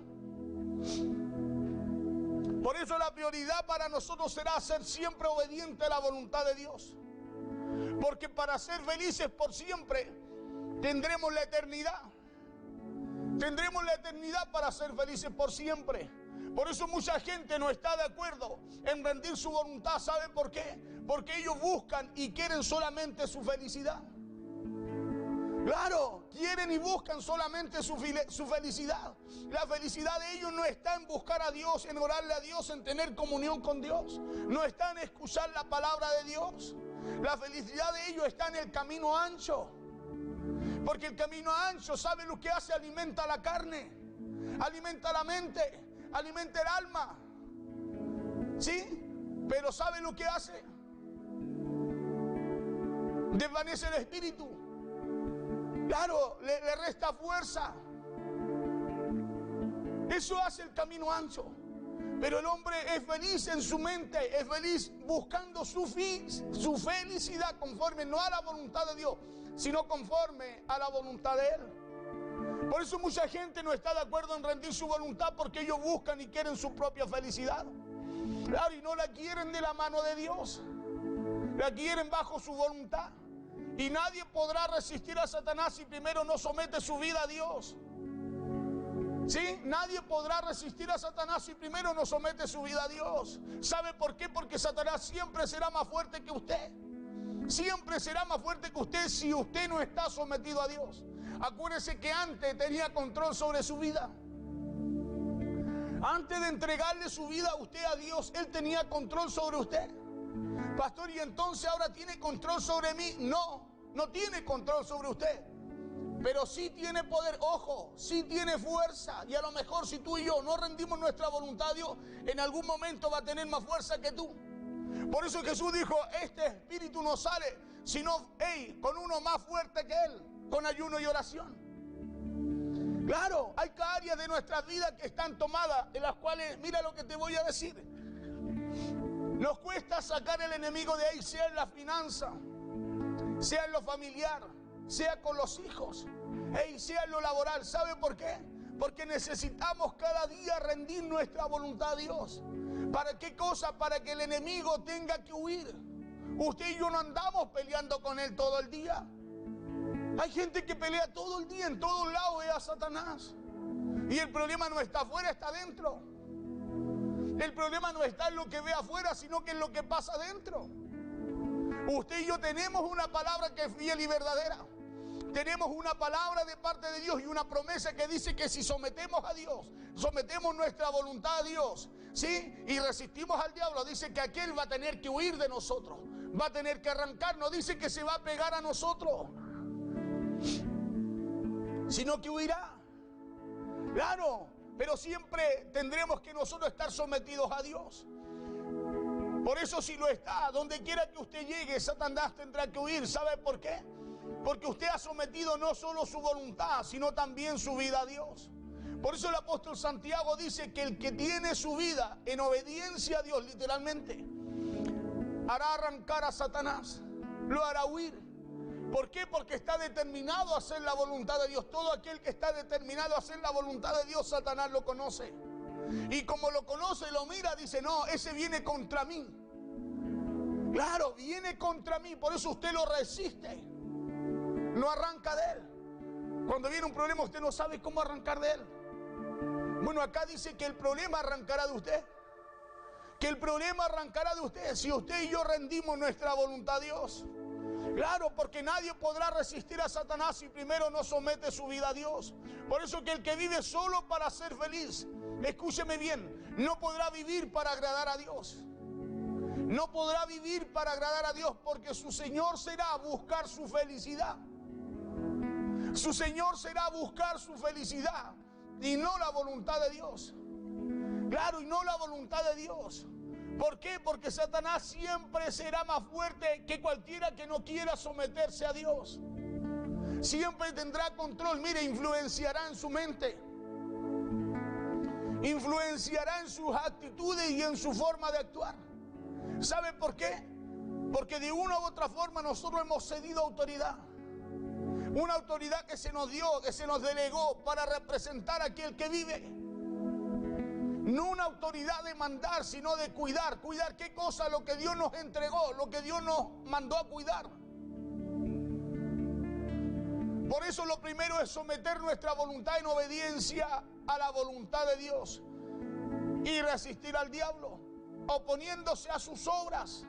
Por eso la prioridad para nosotros será ser siempre obediente a la voluntad de Dios. Porque para ser felices por siempre tendremos la eternidad. Tendremos la eternidad para ser felices por siempre. Por eso mucha gente no está de acuerdo en rendir su voluntad. ¿Sabe por qué? Porque ellos buscan y quieren solamente su felicidad. Claro, quieren y buscan solamente su felicidad. La felicidad de ellos no está en buscar a Dios, en orarle a Dios, en tener comunión con Dios. No está en escuchar la palabra de Dios. La felicidad de ellos está en el camino ancho. Porque el camino ancho, ¿sabe lo que hace? Alimenta la carne, alimenta la mente, alimenta el alma. ¿Sí? Pero ¿sabe lo que hace? Desvanece el espíritu. Claro, le resta fuerza. Eso hace el camino ancho. Pero el hombre es feliz en su mente, es feliz buscando su felicidad conforme no a la voluntad de Dios, sino conforme a la voluntad de Él. Por eso mucha gente no está de acuerdo en rendir su voluntad, porque ellos buscan y quieren su propia felicidad. Claro, y no la quieren de la mano de Dios, la quieren bajo su voluntad. Y nadie podrá resistir a Satanás si primero no somete su vida a Dios. ¿Sí? Nadie podrá resistir a Satanás si primero no somete su vida a Dios. ¿Sabe por qué? Porque Satanás siempre será más fuerte que usted. Siempre será más fuerte que usted si usted no está sometido a Dios. Acuérdese que antes tenía control sobre su vida. Antes de entregarle su vida a usted a Dios, Él tenía control sobre usted. Pastor, ¿y entonces ahora tiene control sobre mí? No, no tiene control sobre usted. Pero sí tiene poder, ojo, sí tiene fuerza. Y a lo mejor si tú y yo no rendimos nuestra voluntad a Dios, en algún momento va a tener más fuerza que tú. Por eso Jesús dijo, este espíritu no sale, sino con uno más fuerte que Él. con ayuno y oración. Claro, hay áreas de nuestra vida que están tomadas, en las cuales, mira lo que te voy a decir, nos cuesta sacar el enemigo de ahí, sea en la finanza, sea en lo familiar, sea con los hijos, sea en lo laboral. ¿Sabe por qué? Porque necesitamos cada día rendir nuestra voluntad a Dios. ¿Para qué cosa? Para que el enemigo tenga que huir. Usted y yo no andamos peleando con él todo el día. Hay gente que pelea todo el día, en todos lados ve a Satanás. Y el problema no está afuera, está adentro. El problema no está en lo que ve afuera, sino que en lo que pasa adentro. Usted y yo tenemos una palabra que es fiel y verdadera. Tenemos una palabra de parte de Dios y una promesa que dice que si sometemos a Dios, sometemos nuestra voluntad a Dios, ¿sí? Y resistimos al diablo, dice que aquel va a tener que huir de nosotros, va a tener que arrancarnos, dice que se va a pegar a nosotros, sino que huirá. Claro, pero siempre tendremos que nosotros estar sometidos a Dios. Por eso si lo está, donde quiera que usted llegue, Satanás tendrá que huir. ¿Sabe por qué? Porque usted ha sometido no solo su voluntad, sino también su vida a Dios. Por eso el apóstol Santiago dice que el que tiene su vida en obediencia a Dios, literalmente, hará arrancar a Satanás, lo hará huir. ¿Por qué? Porque está determinado a hacer la voluntad de Dios. Todo aquel que está determinado a hacer la voluntad de Dios, Satanás lo conoce. Y como lo conoce, lo mira, dice, no, ese viene contra mí. Claro, viene contra mí, por eso usted lo resiste. No arranca de él. Cuando viene un problema usted no sabe cómo arrancar de él. Bueno, acá dice que el problema arrancará de usted. Que el problema arrancará de usted si usted y yo rendimos nuestra voluntad a Dios. Claro, porque nadie podrá resistir a Satanás si primero no somete su vida a Dios. Por eso que el que vive solo para ser feliz, escúcheme bien, no podrá vivir para agradar a Dios. No podrá vivir para agradar a Dios porque su Señor será buscar su felicidad. Su Señor será buscar su felicidad y no la voluntad de Dios. Claro, y no la voluntad de Dios. ¿Por qué? Porque Satanás siempre será más fuerte que cualquiera que no quiera someterse a Dios. Siempre tendrá control. Mire, influenciará en su mente. Influenciará en sus actitudes y en su forma de actuar. ¿Sabe por qué? Porque de una u otra forma nosotros hemos cedido autoridad. Una autoridad que se nos dio, que se nos delegó para representar a aquel que vive. No una autoridad de mandar, sino de cuidar. ¿Cuidar qué cosa? Lo que Dios nos entregó, lo que Dios nos mandó a cuidar. Por eso lo primero es someter nuestra voluntad en obediencia a la voluntad de Dios. Y resistir al diablo, oponiéndose a sus obras.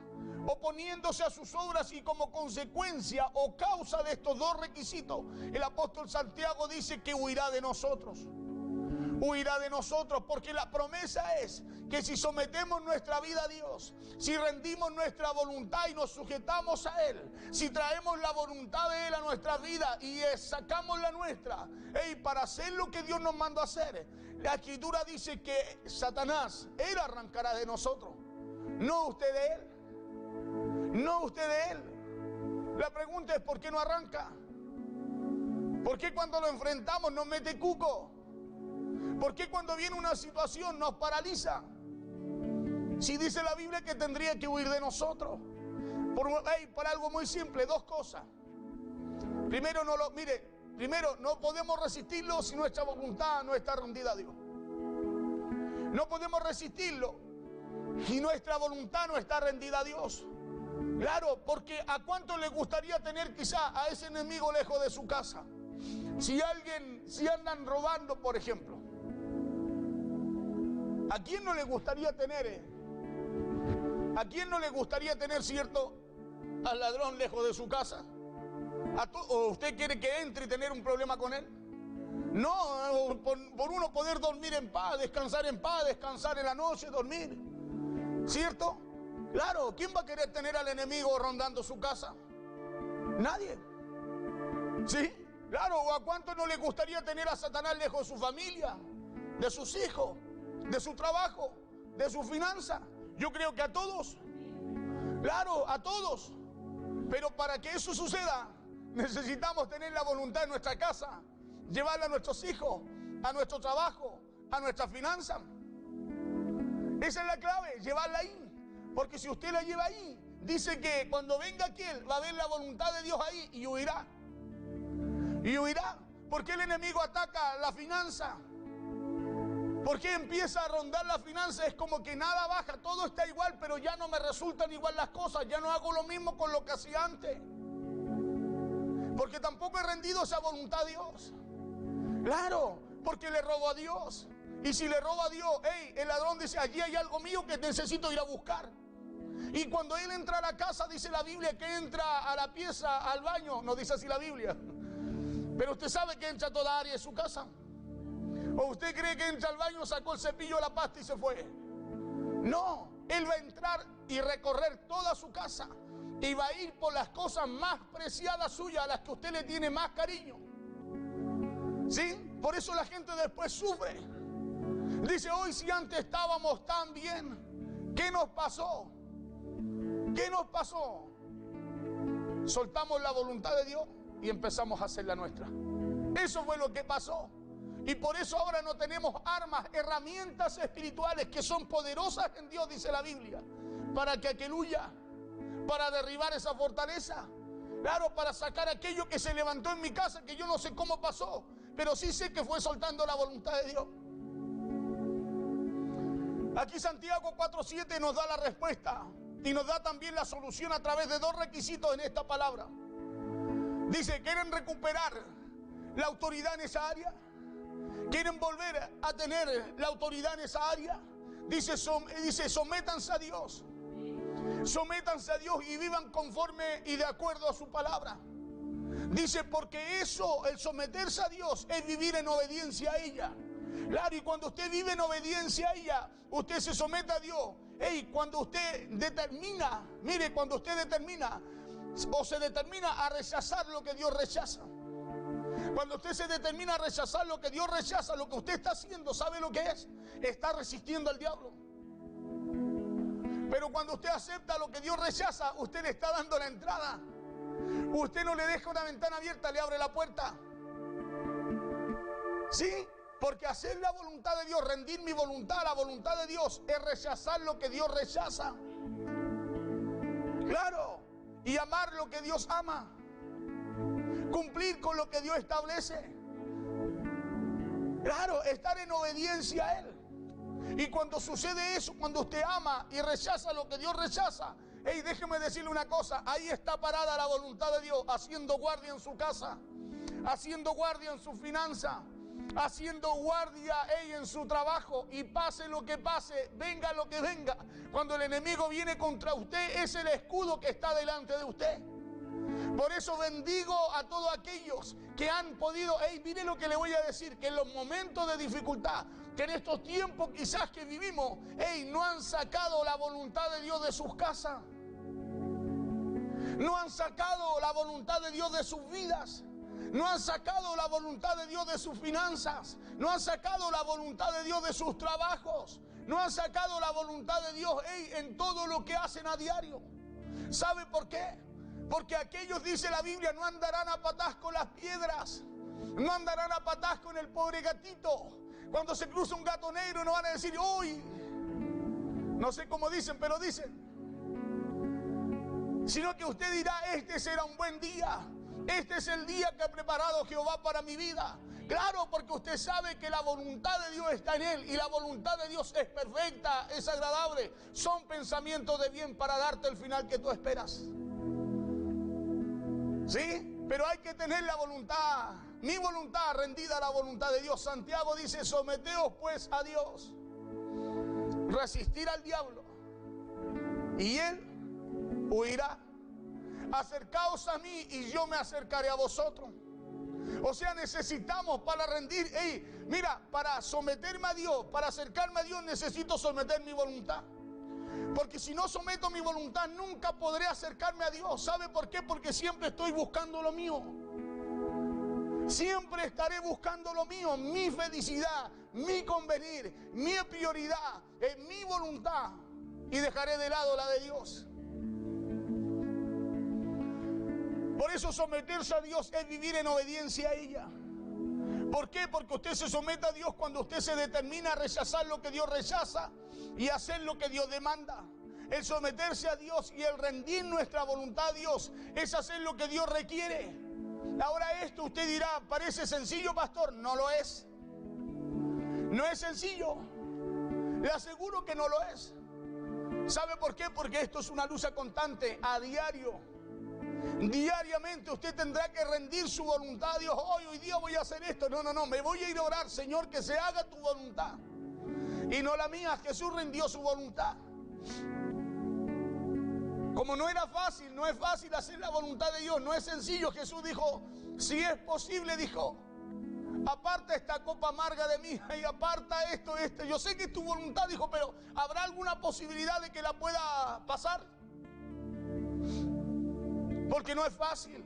Oponiéndose a sus obras, y como consecuencia o causa de estos dos requisitos, el apóstol Santiago dice que huirá de nosotros. Huirá de nosotros, porque la promesa es que si sometemos nuestra vida a Dios, si rendimos nuestra voluntad y nos sujetamos a Él, si traemos la voluntad de Él a nuestra vida y sacamos la nuestra, para hacer lo que Dios nos mandó a hacer, la Escritura dice que Satanás, Él arrancará de nosotros, no usted de Él. No usted de él. La pregunta es ¿por qué no arranca? ¿Por qué cuando lo enfrentamos nos mete cuco? ¿Por qué cuando viene una situación nos paraliza? Si dice la Biblia que tendría que huir de nosotros. Por algo muy simple, dos cosas. Primero, primero no podemos resistirlo si nuestra voluntad no está rendida a Dios. No podemos resistirlo si nuestra voluntad no está rendida a Dios. Claro, porque ¿a cuánto le gustaría tener quizá a ese enemigo lejos de su casa? Si andan robando, por ejemplo, ¿a quién no le gustaría tener? ¿A quién no le gustaría tener, cierto, al ladrón lejos de su casa? ¿O usted quiere que entre y tener un problema con él? No, por uno poder dormir en paz, descansar en la noche, dormir, ¿cierto? Claro, ¿quién va a querer tener al enemigo rondando su casa? Nadie. ¿Sí? Claro, ¿o a cuánto no le gustaría tener a Satanás lejos de su familia, de sus hijos, de su trabajo, de su finanza? Yo creo que a todos. Claro, a todos. Pero para que eso suceda, Necesitamos tener la voluntad en nuestra casa, llevarla a nuestros hijos, a nuestro trabajo, a nuestra finanza. Esa es la clave, llevarla ahí. Porque si usted la lleva ahí, dice que cuando venga aquel va a ver la voluntad de Dios ahí y huirá. Y huirá. ¿Por qué el enemigo ataca la finanza? ¿Por qué empieza a rondar la finanza? Es como que nada baja, todo está igual, pero ya no me resultan igual las cosas, ya no hago lo mismo con lo que hacía antes. Porque tampoco he rendido esa voluntad a Dios. Claro, porque le robo a Dios. Y si le robo a Dios, el ladrón dice, allí hay algo mío que necesito ir a buscar. Y cuando él entra a la casa, dice la Biblia que entra a la pieza, al baño, no dice así la Biblia. Pero usted sabe que entra a toda área de su casa. ¿O usted cree que entra al baño, sacó el cepillo, la pasta y se fue? No, él va a entrar y recorrer toda su casa. Y va a ir por las cosas más preciadas suyas, a las que usted le tiene más cariño. ¿Sí? Por eso la gente después sufre. Dice, hoy si antes estábamos tan bien, ¿qué nos pasó? ¿Qué nos pasó? Soltamos la voluntad de Dios y empezamos a hacer la nuestra. Eso fue lo que pasó. Y por eso ahora no tenemos armas, herramientas espirituales que son poderosas en Dios, dice la Biblia, para que aquel huya, para derribar esa fortaleza. Claro, para sacar aquello que se levantó en mi casa, que yo no sé cómo pasó, pero sí sé que fue soltando la voluntad de Dios. Aquí Santiago 4:7 nos da la respuesta y nos da también la solución a través de dos requisitos en esta palabra. Dice, ¿quieren recuperar la autoridad en esa área? ¿Quieren volver a tener la autoridad en esa área? Dice, sométanse a Dios. Sométanse a Dios y vivan conforme y de acuerdo a su palabra. Dice, porque eso, el someterse a Dios, es vivir en obediencia a ella. Claro, y cuando usted vive en obediencia a ella, usted se somete a Dios. Cuando usted determina, mire, cuando usted determina o se determina a rechazar lo que Dios rechaza. Cuando usted se determina a rechazar lo que Dios rechaza, lo que usted está haciendo, ¿sabe lo que es? Está resistiendo al diablo. Pero cuando usted acepta lo que Dios rechaza, usted le está dando la entrada. Usted no le deja una ventana abierta, le abre la puerta. ¿Sí? Porque hacer la voluntad de Dios, rendir mi voluntad a la voluntad de Dios, es rechazar lo que Dios rechaza. Claro. Y amar lo que Dios ama. Cumplir con lo que Dios establece. Claro, estar en obediencia a Él. Y cuando sucede eso, cuando usted ama y rechaza lo que Dios rechaza, déjeme decirle una cosa, ahí está parada la voluntad de Dios, haciendo guardia en su casa, haciendo guardia en su finanza, haciendo guardia en su trabajo, y pase lo que pase, venga lo que venga, cuando el enemigo viene contra usted, es el escudo que está delante de usted. Por eso bendigo a todos aquellos que han podido, mire lo que le voy a decir, que en los momentos de dificultad, que en estos tiempos quizás que vivimos, no han sacado la voluntad de Dios de sus casas. No han sacado la voluntad de Dios de sus vidas. No han sacado la voluntad de Dios de sus finanzas. No han sacado la voluntad de Dios de sus trabajos. No han sacado la voluntad de Dios en todo lo que hacen a diario. ¿Sabe por qué? Porque aquellos, dice la Biblia, no andarán a patas con las piedras. No andarán a patas con el pobre gatito. Cuando se cruza un gato negro no van a decir, uy, no sé cómo dicen, pero dicen. Sino que usted dirá, este será un buen día. Este es el día que ha preparado Jehová para mi vida. Claro, porque usted sabe que la voluntad de Dios está en Él. Y la voluntad de Dios es perfecta, es agradable. Son pensamientos de bien para darte el final que tú esperas. ¿Sí? Pero hay que tener la voluntad, mi voluntad rendida a la voluntad de Dios. Santiago dice, someteos pues a Dios. Resistir al diablo y Él huirá. Acercaos a mí y yo me acercaré a vosotros. O sea, necesitamos para rendir, mira, para someterme a Dios, para acercarme a Dios, necesito someter mi voluntad. Porque si no someto mi voluntad, nunca podré acercarme a Dios. ¿Sabe por qué? Porque siempre estoy buscando lo mío. Siempre estaré buscando lo mío, mi felicidad, mi convenir, mi prioridad, mi voluntad. Y dejaré de lado la de Dios. Por eso someterse a Dios es vivir en obediencia a ella. ¿Por qué? Porque usted se somete a Dios cuando usted se determina a rechazar lo que Dios rechaza y hacer lo que Dios demanda. El someterse a Dios y el rendir nuestra voluntad a Dios es hacer lo que Dios requiere. Ahora esto usted dirá, ¿parece sencillo, pastor? No lo es. No es sencillo. Le aseguro que no lo es. ¿Sabe por qué? Porque esto es una lucha constante, a diario. Diariamente usted tendrá que rendir su voluntad a Dios. Hoy día voy a hacer esto. No, me voy a ir a orar, Señor, que se haga tu voluntad y no la mía. Jesús rindió su voluntad. Como no era fácil, no es fácil hacer la voluntad de Dios, no es sencillo. Jesús dijo, si es posible, dijo, aparta esta copa amarga de mí y aparta esto. Yo sé que es tu voluntad, dijo, pero ¿habrá alguna posibilidad de que la pueda pasar? Porque no es fácil.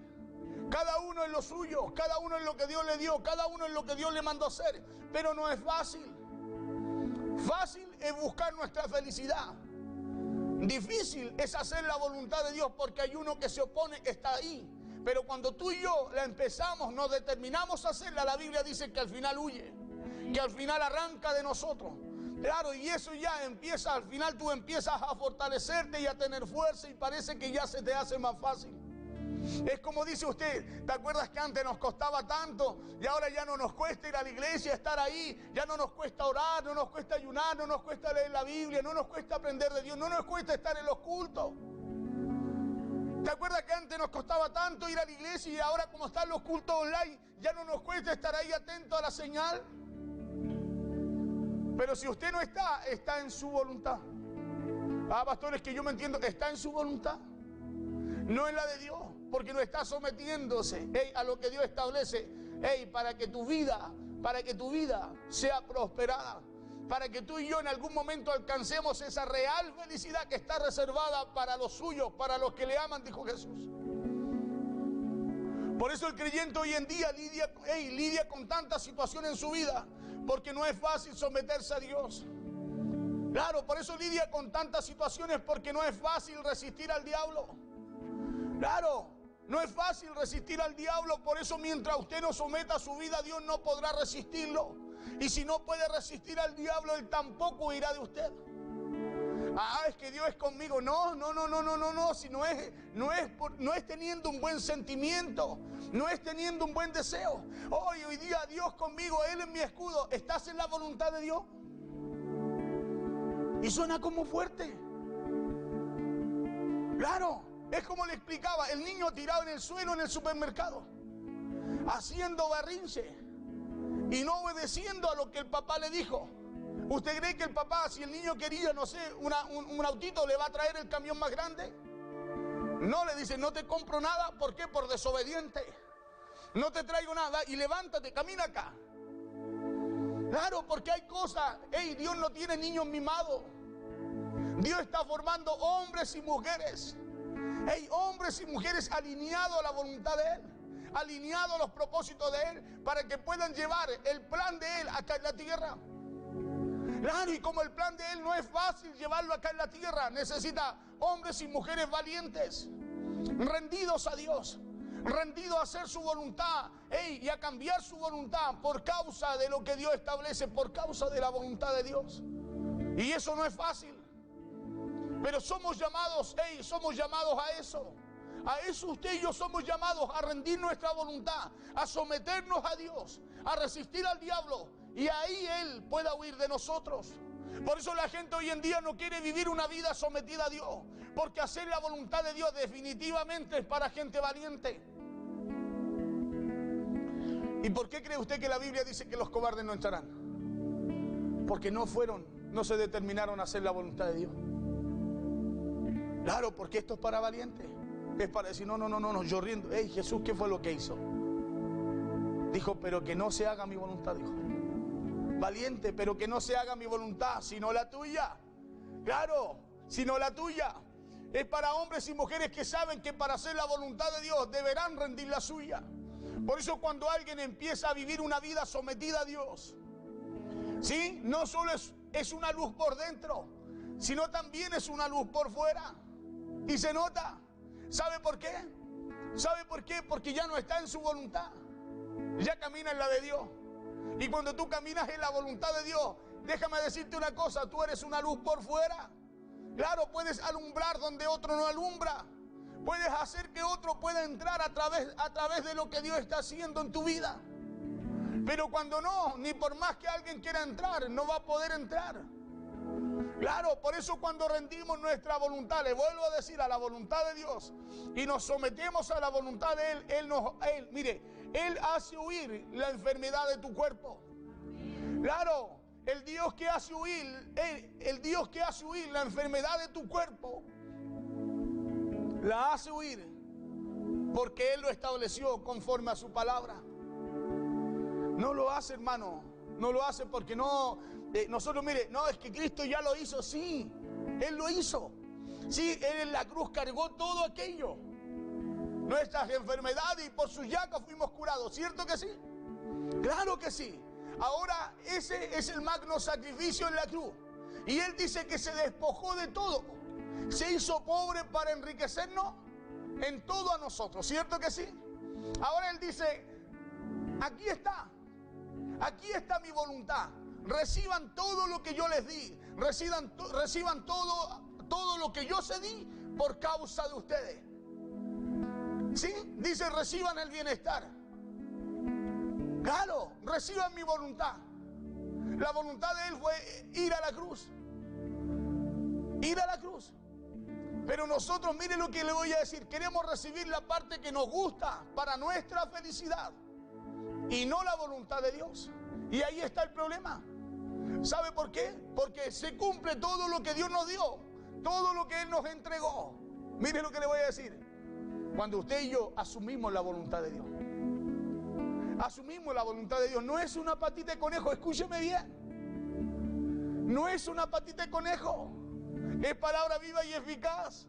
Cada uno en lo suyo, cada uno en lo que Dios le dio, cada uno en lo que Dios le mandó hacer, pero no es fácil. Fácil es buscar nuestra felicidad. Difícil es hacer la voluntad de Dios porque hay uno que se opone, está ahí. Pero cuando tú y yo la empezamos, nos determinamos a hacerla, la Biblia dice que al final huye, que al final arranca de nosotros. Claro, y eso ya empieza, al final tú empiezas a fortalecerte y a tener fuerza y parece que ya se te hace más fácil. Es como dice usted, ¿te acuerdas que antes nos costaba tanto y ahora ya no nos cuesta ir a la iglesia, estar ahí? Ya no nos cuesta orar, no nos cuesta ayunar, no nos cuesta leer la Biblia, no nos cuesta aprender de Dios, no nos cuesta estar en los cultos. ¿Te acuerdas que antes nos costaba tanto ir a la iglesia y ahora como están los cultos online, ya no nos cuesta estar ahí atento a la señal? Pero si usted no está, está en su voluntad. Ah, pastores, que yo me entiendo, está en su voluntad, no en la de Dios, porque no está sometiéndose a lo que Dios establece, para que tu vida sea prosperada, para que tú y yo en algún momento alcancemos esa real felicidad que está reservada para los suyos, para los que le aman, dijo Jesús. Por eso el creyente hoy en día lidia con tantas situaciones en su vida, porque no es fácil someterse a Dios. Claro, por eso lidia con tantas situaciones, porque no es fácil resistir al diablo. Claro, no es fácil resistir al diablo, por eso mientras usted no someta su vida a Dios no podrá resistirlo. Y si no puede resistir al diablo, él tampoco huirá de usted. Ah, es que Dios es conmigo. No, si no es teniendo un buen sentimiento, no es teniendo un buen deseo. Hoy día Dios conmigo, Él es mi escudo. ¿Estás en la voluntad de Dios? Y suena como fuerte. Claro. Es como le explicaba, el niño tirado en el suelo en el supermercado, haciendo berrinche y no obedeciendo a lo que el papá le dijo. ¿Usted cree que el papá, si el niño quería, no sé, un autito, le va a traer el camión más grande? No, le dice, no te compro nada. ¿Por qué? Por desobediente. No te traigo nada y levántate, camina acá. Claro, porque hay cosas, Dios no tiene niños mimados. Dios está formando hombres y mujeres. Hombres y mujeres alineados a la voluntad de Él, alineados a los propósitos de Él, para que puedan llevar el plan de Él acá en la tierra. Claro, y como el plan de Él no es fácil llevarlo acá en la tierra, necesita hombres y mujeres valientes, rendidos a Dios, rendidos a hacer su voluntad, y a cambiar su voluntad por causa de lo que Dios establece, por causa de la voluntad de Dios. Y eso no es fácil. Pero somos llamados a eso. A eso usted y yo somos llamados, a rendir nuestra voluntad, a someternos a Dios, a resistir al diablo, y ahí Él pueda huir de nosotros. Por eso la gente hoy en día no quiere vivir una vida sometida a Dios, porque hacer la voluntad de Dios definitivamente es para gente valiente. ¿Y por qué cree usted que la Biblia dice que los cobardes no entrarán? Porque no se determinaron a hacer la voluntad de Dios. Claro, porque esto es para valientes. Es para decir, no, yo riendo. Jesús, ¿qué fue lo que hizo? Dijo, pero que no se haga mi voluntad, dijo. Valiente, pero que no se haga mi voluntad, sino la tuya. Claro, sino la tuya. Es para hombres y mujeres que saben que para hacer la voluntad de Dios deberán rendir la suya. Por eso cuando alguien empieza a vivir una vida sometida a Dios, ¿sí? No solo es una luz por dentro, sino también es una luz por fuera. Y se nota. ¿Sabe por qué? ¿Sabe por qué? Porque ya no está en su voluntad. Ya camina en la de Dios. Y cuando tú caminas en la voluntad de Dios, déjame decirte una cosa, tú eres una luz por fuera. Claro, puedes alumbrar donde otro no alumbra. Puedes hacer que otro pueda entrar a través de lo que Dios está haciendo en tu vida. Pero cuando no, ni por más que alguien quiera entrar, no va a poder entrar. Claro, por eso cuando rendimos nuestra voluntad, le vuelvo a decir, a la voluntad de Dios, y nos sometemos a la voluntad de Él, Él hace huir la enfermedad de tu cuerpo. Claro, el Dios que hace huir la enfermedad de tu cuerpo, la hace huir, porque Él lo estableció conforme a su palabra. No lo hace, hermano, no lo hace porque nosotros, no, es que Cristo ya lo hizo, sí, Él lo hizo. Sí, Él en la cruz cargó todo aquello, nuestras enfermedades, y por sus llagas fuimos curados, ¿cierto que sí? Claro que sí. Ahora ese es el magno sacrificio en la cruz. Y Él dice que se despojó de todo, se hizo pobre para enriquecernos en todo a nosotros, ¿cierto que sí? Ahora Él dice, aquí está mi voluntad. Reciban todo lo que yo les di. Reciban todo lo que yo cedí por causa de ustedes. ¿Sí? Dice, reciban el bienestar. Claro, reciban mi voluntad. La voluntad de Él fue ir a la cruz. Ir a la cruz. Pero nosotros, mire lo que le voy a decir, queremos recibir la parte que nos gusta para nuestra felicidad y no la voluntad de Dios. Y ahí está el problema. ¿Sabe por qué? Porque se cumple todo lo que Dios nos dio, todo lo que Él nos entregó. Mire lo que le voy a decir. Cuando usted y yo asumimos la voluntad de Dios, asumimos la voluntad de Dios, no es una patita de conejo, escúcheme bien. No es una patita de conejo, es palabra viva y eficaz.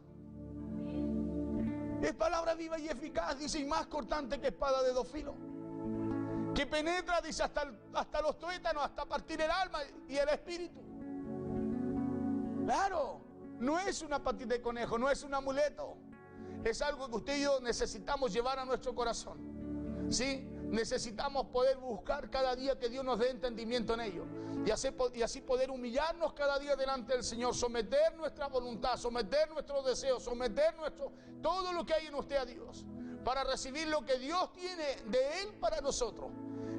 Es palabra viva y eficaz, dice, y más cortante que espada de dos filos, que penetra, dice, hasta los tuétanos, hasta partir el alma y el espíritu. Claro, no es una patita de conejo, no es un amuleto. Es algo que usted y yo necesitamos llevar a nuestro corazón. ¿Sí? Necesitamos poder buscar cada día que Dios nos dé entendimiento en ello. Y así poder humillarnos cada día delante del Señor, someter nuestra voluntad, someter nuestros deseos, someter todo lo que hay en usted a Dios, para recibir lo que Dios tiene de Él para nosotros.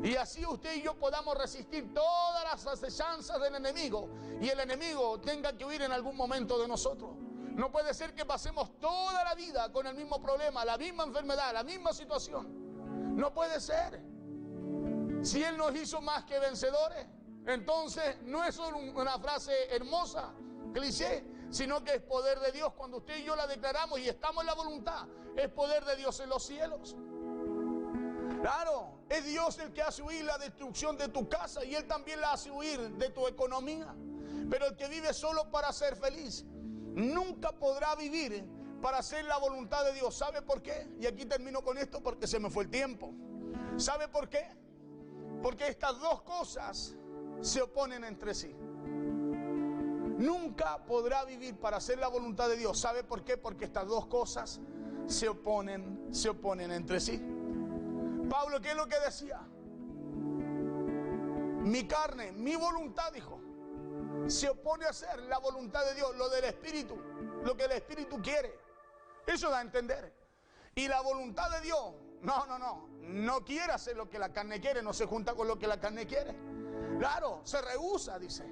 Y así usted y yo podamos resistir todas las acechanzas del enemigo, y el enemigo tenga que huir en algún momento de nosotros. No puede ser que pasemos toda la vida con el mismo problema, la misma enfermedad, la misma situación. No puede ser. Si Él nos hizo más que vencedores, entonces no es solo una frase hermosa, cliché, sino que es poder de Dios. Cuando usted y yo la declaramos y estamos en la voluntad, es poder de Dios en los cielos. Claro, es Dios el que hace huir la destrucción de tu casa, y Él también la hace huir de tu economía. Pero el que vive solo para ser feliz nunca podrá vivir para hacer la voluntad de Dios. ¿Sabe por qué? Y aquí termino con esto porque se me fue el tiempo. ¿Sabe por qué? Porque estas dos cosas se oponen entre sí. Nunca podrá vivir para hacer la voluntad de Dios. ¿Sabe por qué? Porque estas dos cosas se oponen entre sí. Pablo, ¿qué es lo que decía? Mi carne, mi voluntad, dijo, se opone a hacer la voluntad de Dios, lo del Espíritu, lo que el Espíritu quiere. Eso da a entender. Y la voluntad de Dios, no quiere hacer lo que la carne quiere, no se junta con lo que la carne quiere. Claro, se rehúsa, dice.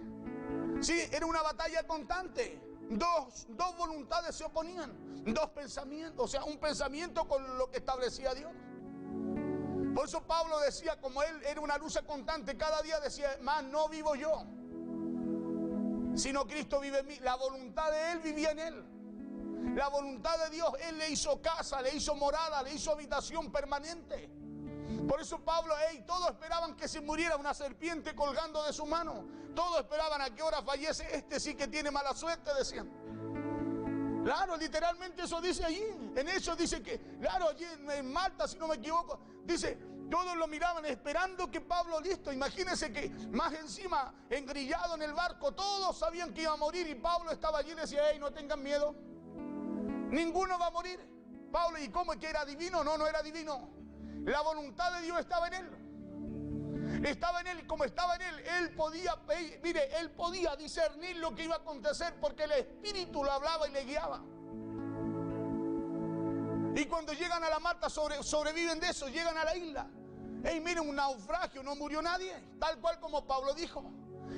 Sí, era una batalla constante. Dos voluntades se oponían, dos pensamientos, o sea, un pensamiento con lo que establecía Dios. Por eso Pablo decía, como él era una lucha constante, cada día decía, más no vivo yo, sino Cristo vive en mí. La voluntad de Él vivía en Él. La voluntad de Dios, Él le hizo casa, le hizo morada, le hizo habitación permanente. Por eso Pablo, todos esperaban que se muriera una serpiente colgando de su mano. Todos esperaban a qué hora fallece. Este sí que tiene mala suerte, decían. Claro, literalmente eso dice allí. En Hechos dice que, claro, allí en Malta, si no me equivoco, dice, todos lo miraban esperando que Pablo, listo. Imagínense que más encima, engrillado en el barco, todos sabían que iba a morir, y Pablo estaba allí y decía, no tengan miedo, ninguno va a morir. Pablo, ¿y cómo es que era divino? No, no era divino. La voluntad de Dios estaba en él. Estaba en él, y como estaba en él, él podía discernir lo que iba a acontecer porque el Espíritu lo hablaba y le guiaba. Y cuando llegan a la Malta sobreviven de eso, llegan a la isla. Hey, miren, un naufragio, no murió nadie, tal cual como Pablo dijo.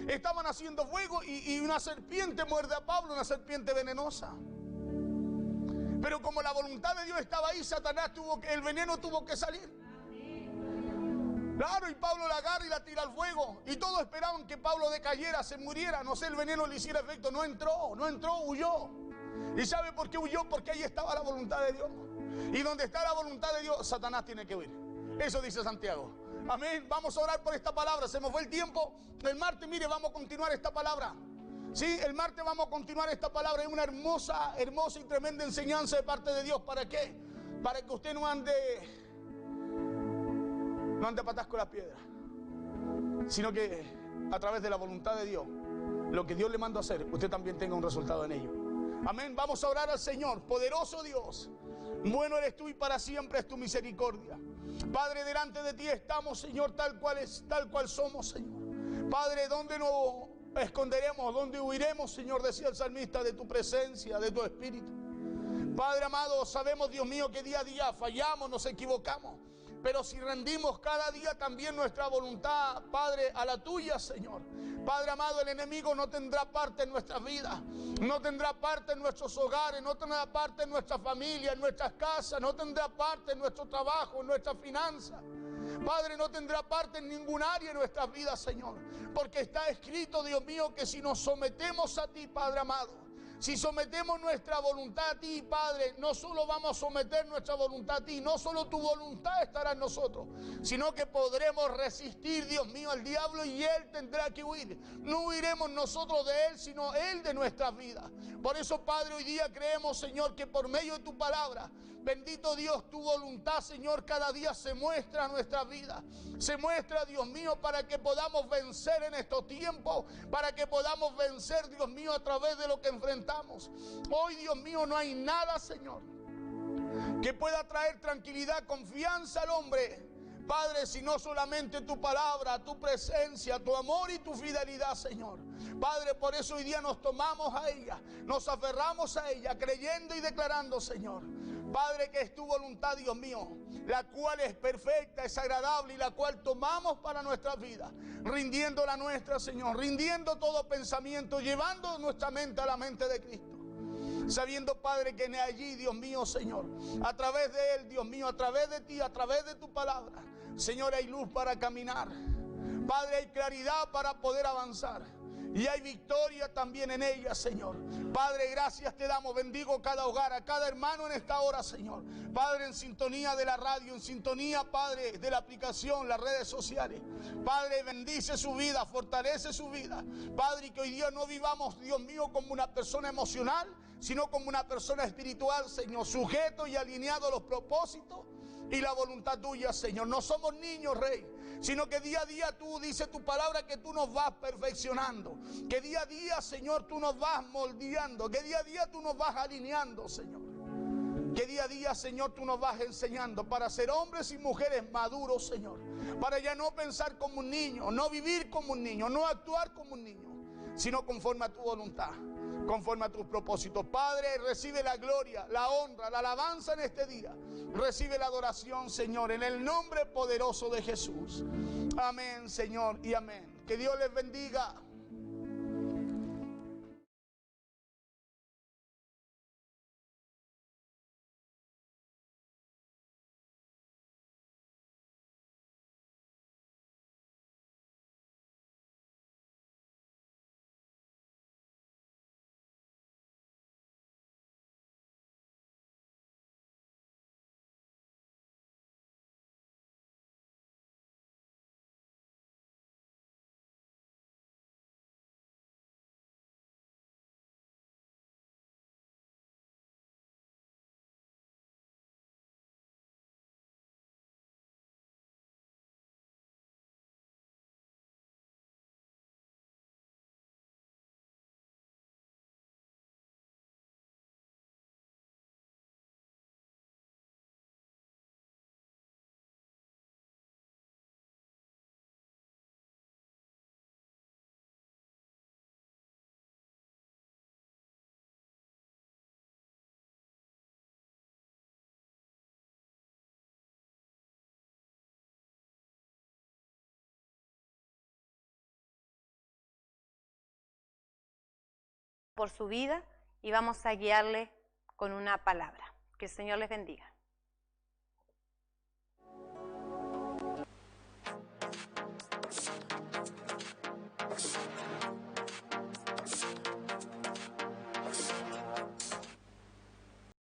Estaban haciendo fuego y una serpiente muerde a Pablo, una serpiente venenosa. Pero como la voluntad de Dios estaba ahí, el veneno tuvo que salir. Claro, y Pablo la agarra y la tira al fuego. Y todos esperaban que Pablo decayera, se muriera, no sé, el veneno le hiciera efecto. No entró, huyó. ¿Y sabe por qué huyó? Porque ahí estaba la voluntad de Dios. Y donde está la voluntad de Dios, Satanás tiene que huir. Eso dice Santiago. Amén. Vamos a orar por esta palabra. Se me fue el tiempo. El martes, mire, vamos a continuar esta palabra. Sí, el martes vamos a continuar esta palabra. Es una hermosa y tremenda enseñanza de parte de Dios. ¿Para qué? Para que usted no ande patas con las piedras, sino que a través de la voluntad de Dios, lo que Dios le manda a hacer, usted también tenga un resultado en ello. Amén. Vamos a orar al Señor. Poderoso Dios, bueno eres tú y para siempre es tu misericordia. Padre, delante de ti estamos, Señor, tal cual somos, Señor. Padre, ¿dónde nos esconderemos? ¿Dónde huiremos, Señor? Decía el salmista, de tu presencia, de tu espíritu. Padre amado, sabemos, Dios mío, que día a día fallamos, nos equivocamos. Pero si rendimos cada día también nuestra voluntad, Padre, a la tuya, Señor. Padre amado, el enemigo no tendrá parte en nuestras vidas, no tendrá parte en nuestros hogares, no tendrá parte en nuestra familia, en nuestras casas, no tendrá parte en nuestro trabajo, en nuestras finanzas. Padre, no tendrá parte en ningún área de nuestras vidas, Señor. Porque está escrito, Dios mío, que si nos sometemos a ti, Padre amado, si sometemos nuestra voluntad a ti, Padre, no solo vamos a someter nuestra voluntad a ti, no solo tu voluntad estará en nosotros, sino que podremos resistir, Dios mío, al diablo y él tendrá que huir. No huiremos nosotros de él, sino él de nuestras vidas. Por eso, Padre, hoy día creemos, Señor, que por medio de tu palabra, bendito Dios, tu voluntad, Señor, cada día se muestra en nuestra vida. Se muestra, Dios mío, para que podamos vencer en estos tiempos, para que podamos vencer, Dios mío, a través de lo que enfrentamos. Hoy, Dios mío, no hay nada, Señor, que pueda traer tranquilidad, confianza al hombre, Padre, sino solamente tu palabra, tu presencia, tu amor y tu fidelidad, Señor. Padre, por eso hoy día nos tomamos a ella, nos aferramos a ella, creyendo y declarando, Señor, Padre, que es tu voluntad, Dios mío, la cual es perfecta, es agradable y la cual tomamos para nuestras vidas, rindiendo la nuestra, Señor, rindiendo todo pensamiento, llevando nuestra mente a la mente de Cristo. Sabiendo, Padre, que en allí, Dios mío, Señor, a través de Él, Dios mío, a través de ti, a través de tu palabra, Señor, hay luz para caminar. Padre, hay claridad para poder avanzar. Y hay victoria también en ella, Señor. Padre, gracias te damos. Bendigo cada hogar, a cada hermano en esta hora, Señor. Padre, en sintonía de la radio, en sintonía, Padre, de la aplicación, las redes sociales. Padre, bendice su vida, fortalece su vida. Padre, y que hoy día no vivamos, Dios mío, como una persona emocional, sino como una persona espiritual, Señor, sujeto y alineado a los propósitos y la voluntad tuya, Señor. No somos niños, Rey, sino que día a día tú, dice tu palabra, que tú nos vas perfeccionando, que día a día, Señor, tú nos vas moldeando, que día a día tú nos vas alineando, Señor, que día a día, Señor, tú nos vas enseñando para ser hombres y mujeres maduros, Señor, para ya no pensar como un niño, no vivir como un niño, no actuar como un niño, sino conforme a tu voluntad, conforme a tus propósitos. Padre, recibe la gloria, la honra, la alabanza en este día. Recibe la adoración, Señor, en el nombre poderoso de Jesús. Amén, Señor, y amén. Que Dios les bendiga. por su vida y vamos a guiarle con una palabra. Que el Señor les bendiga.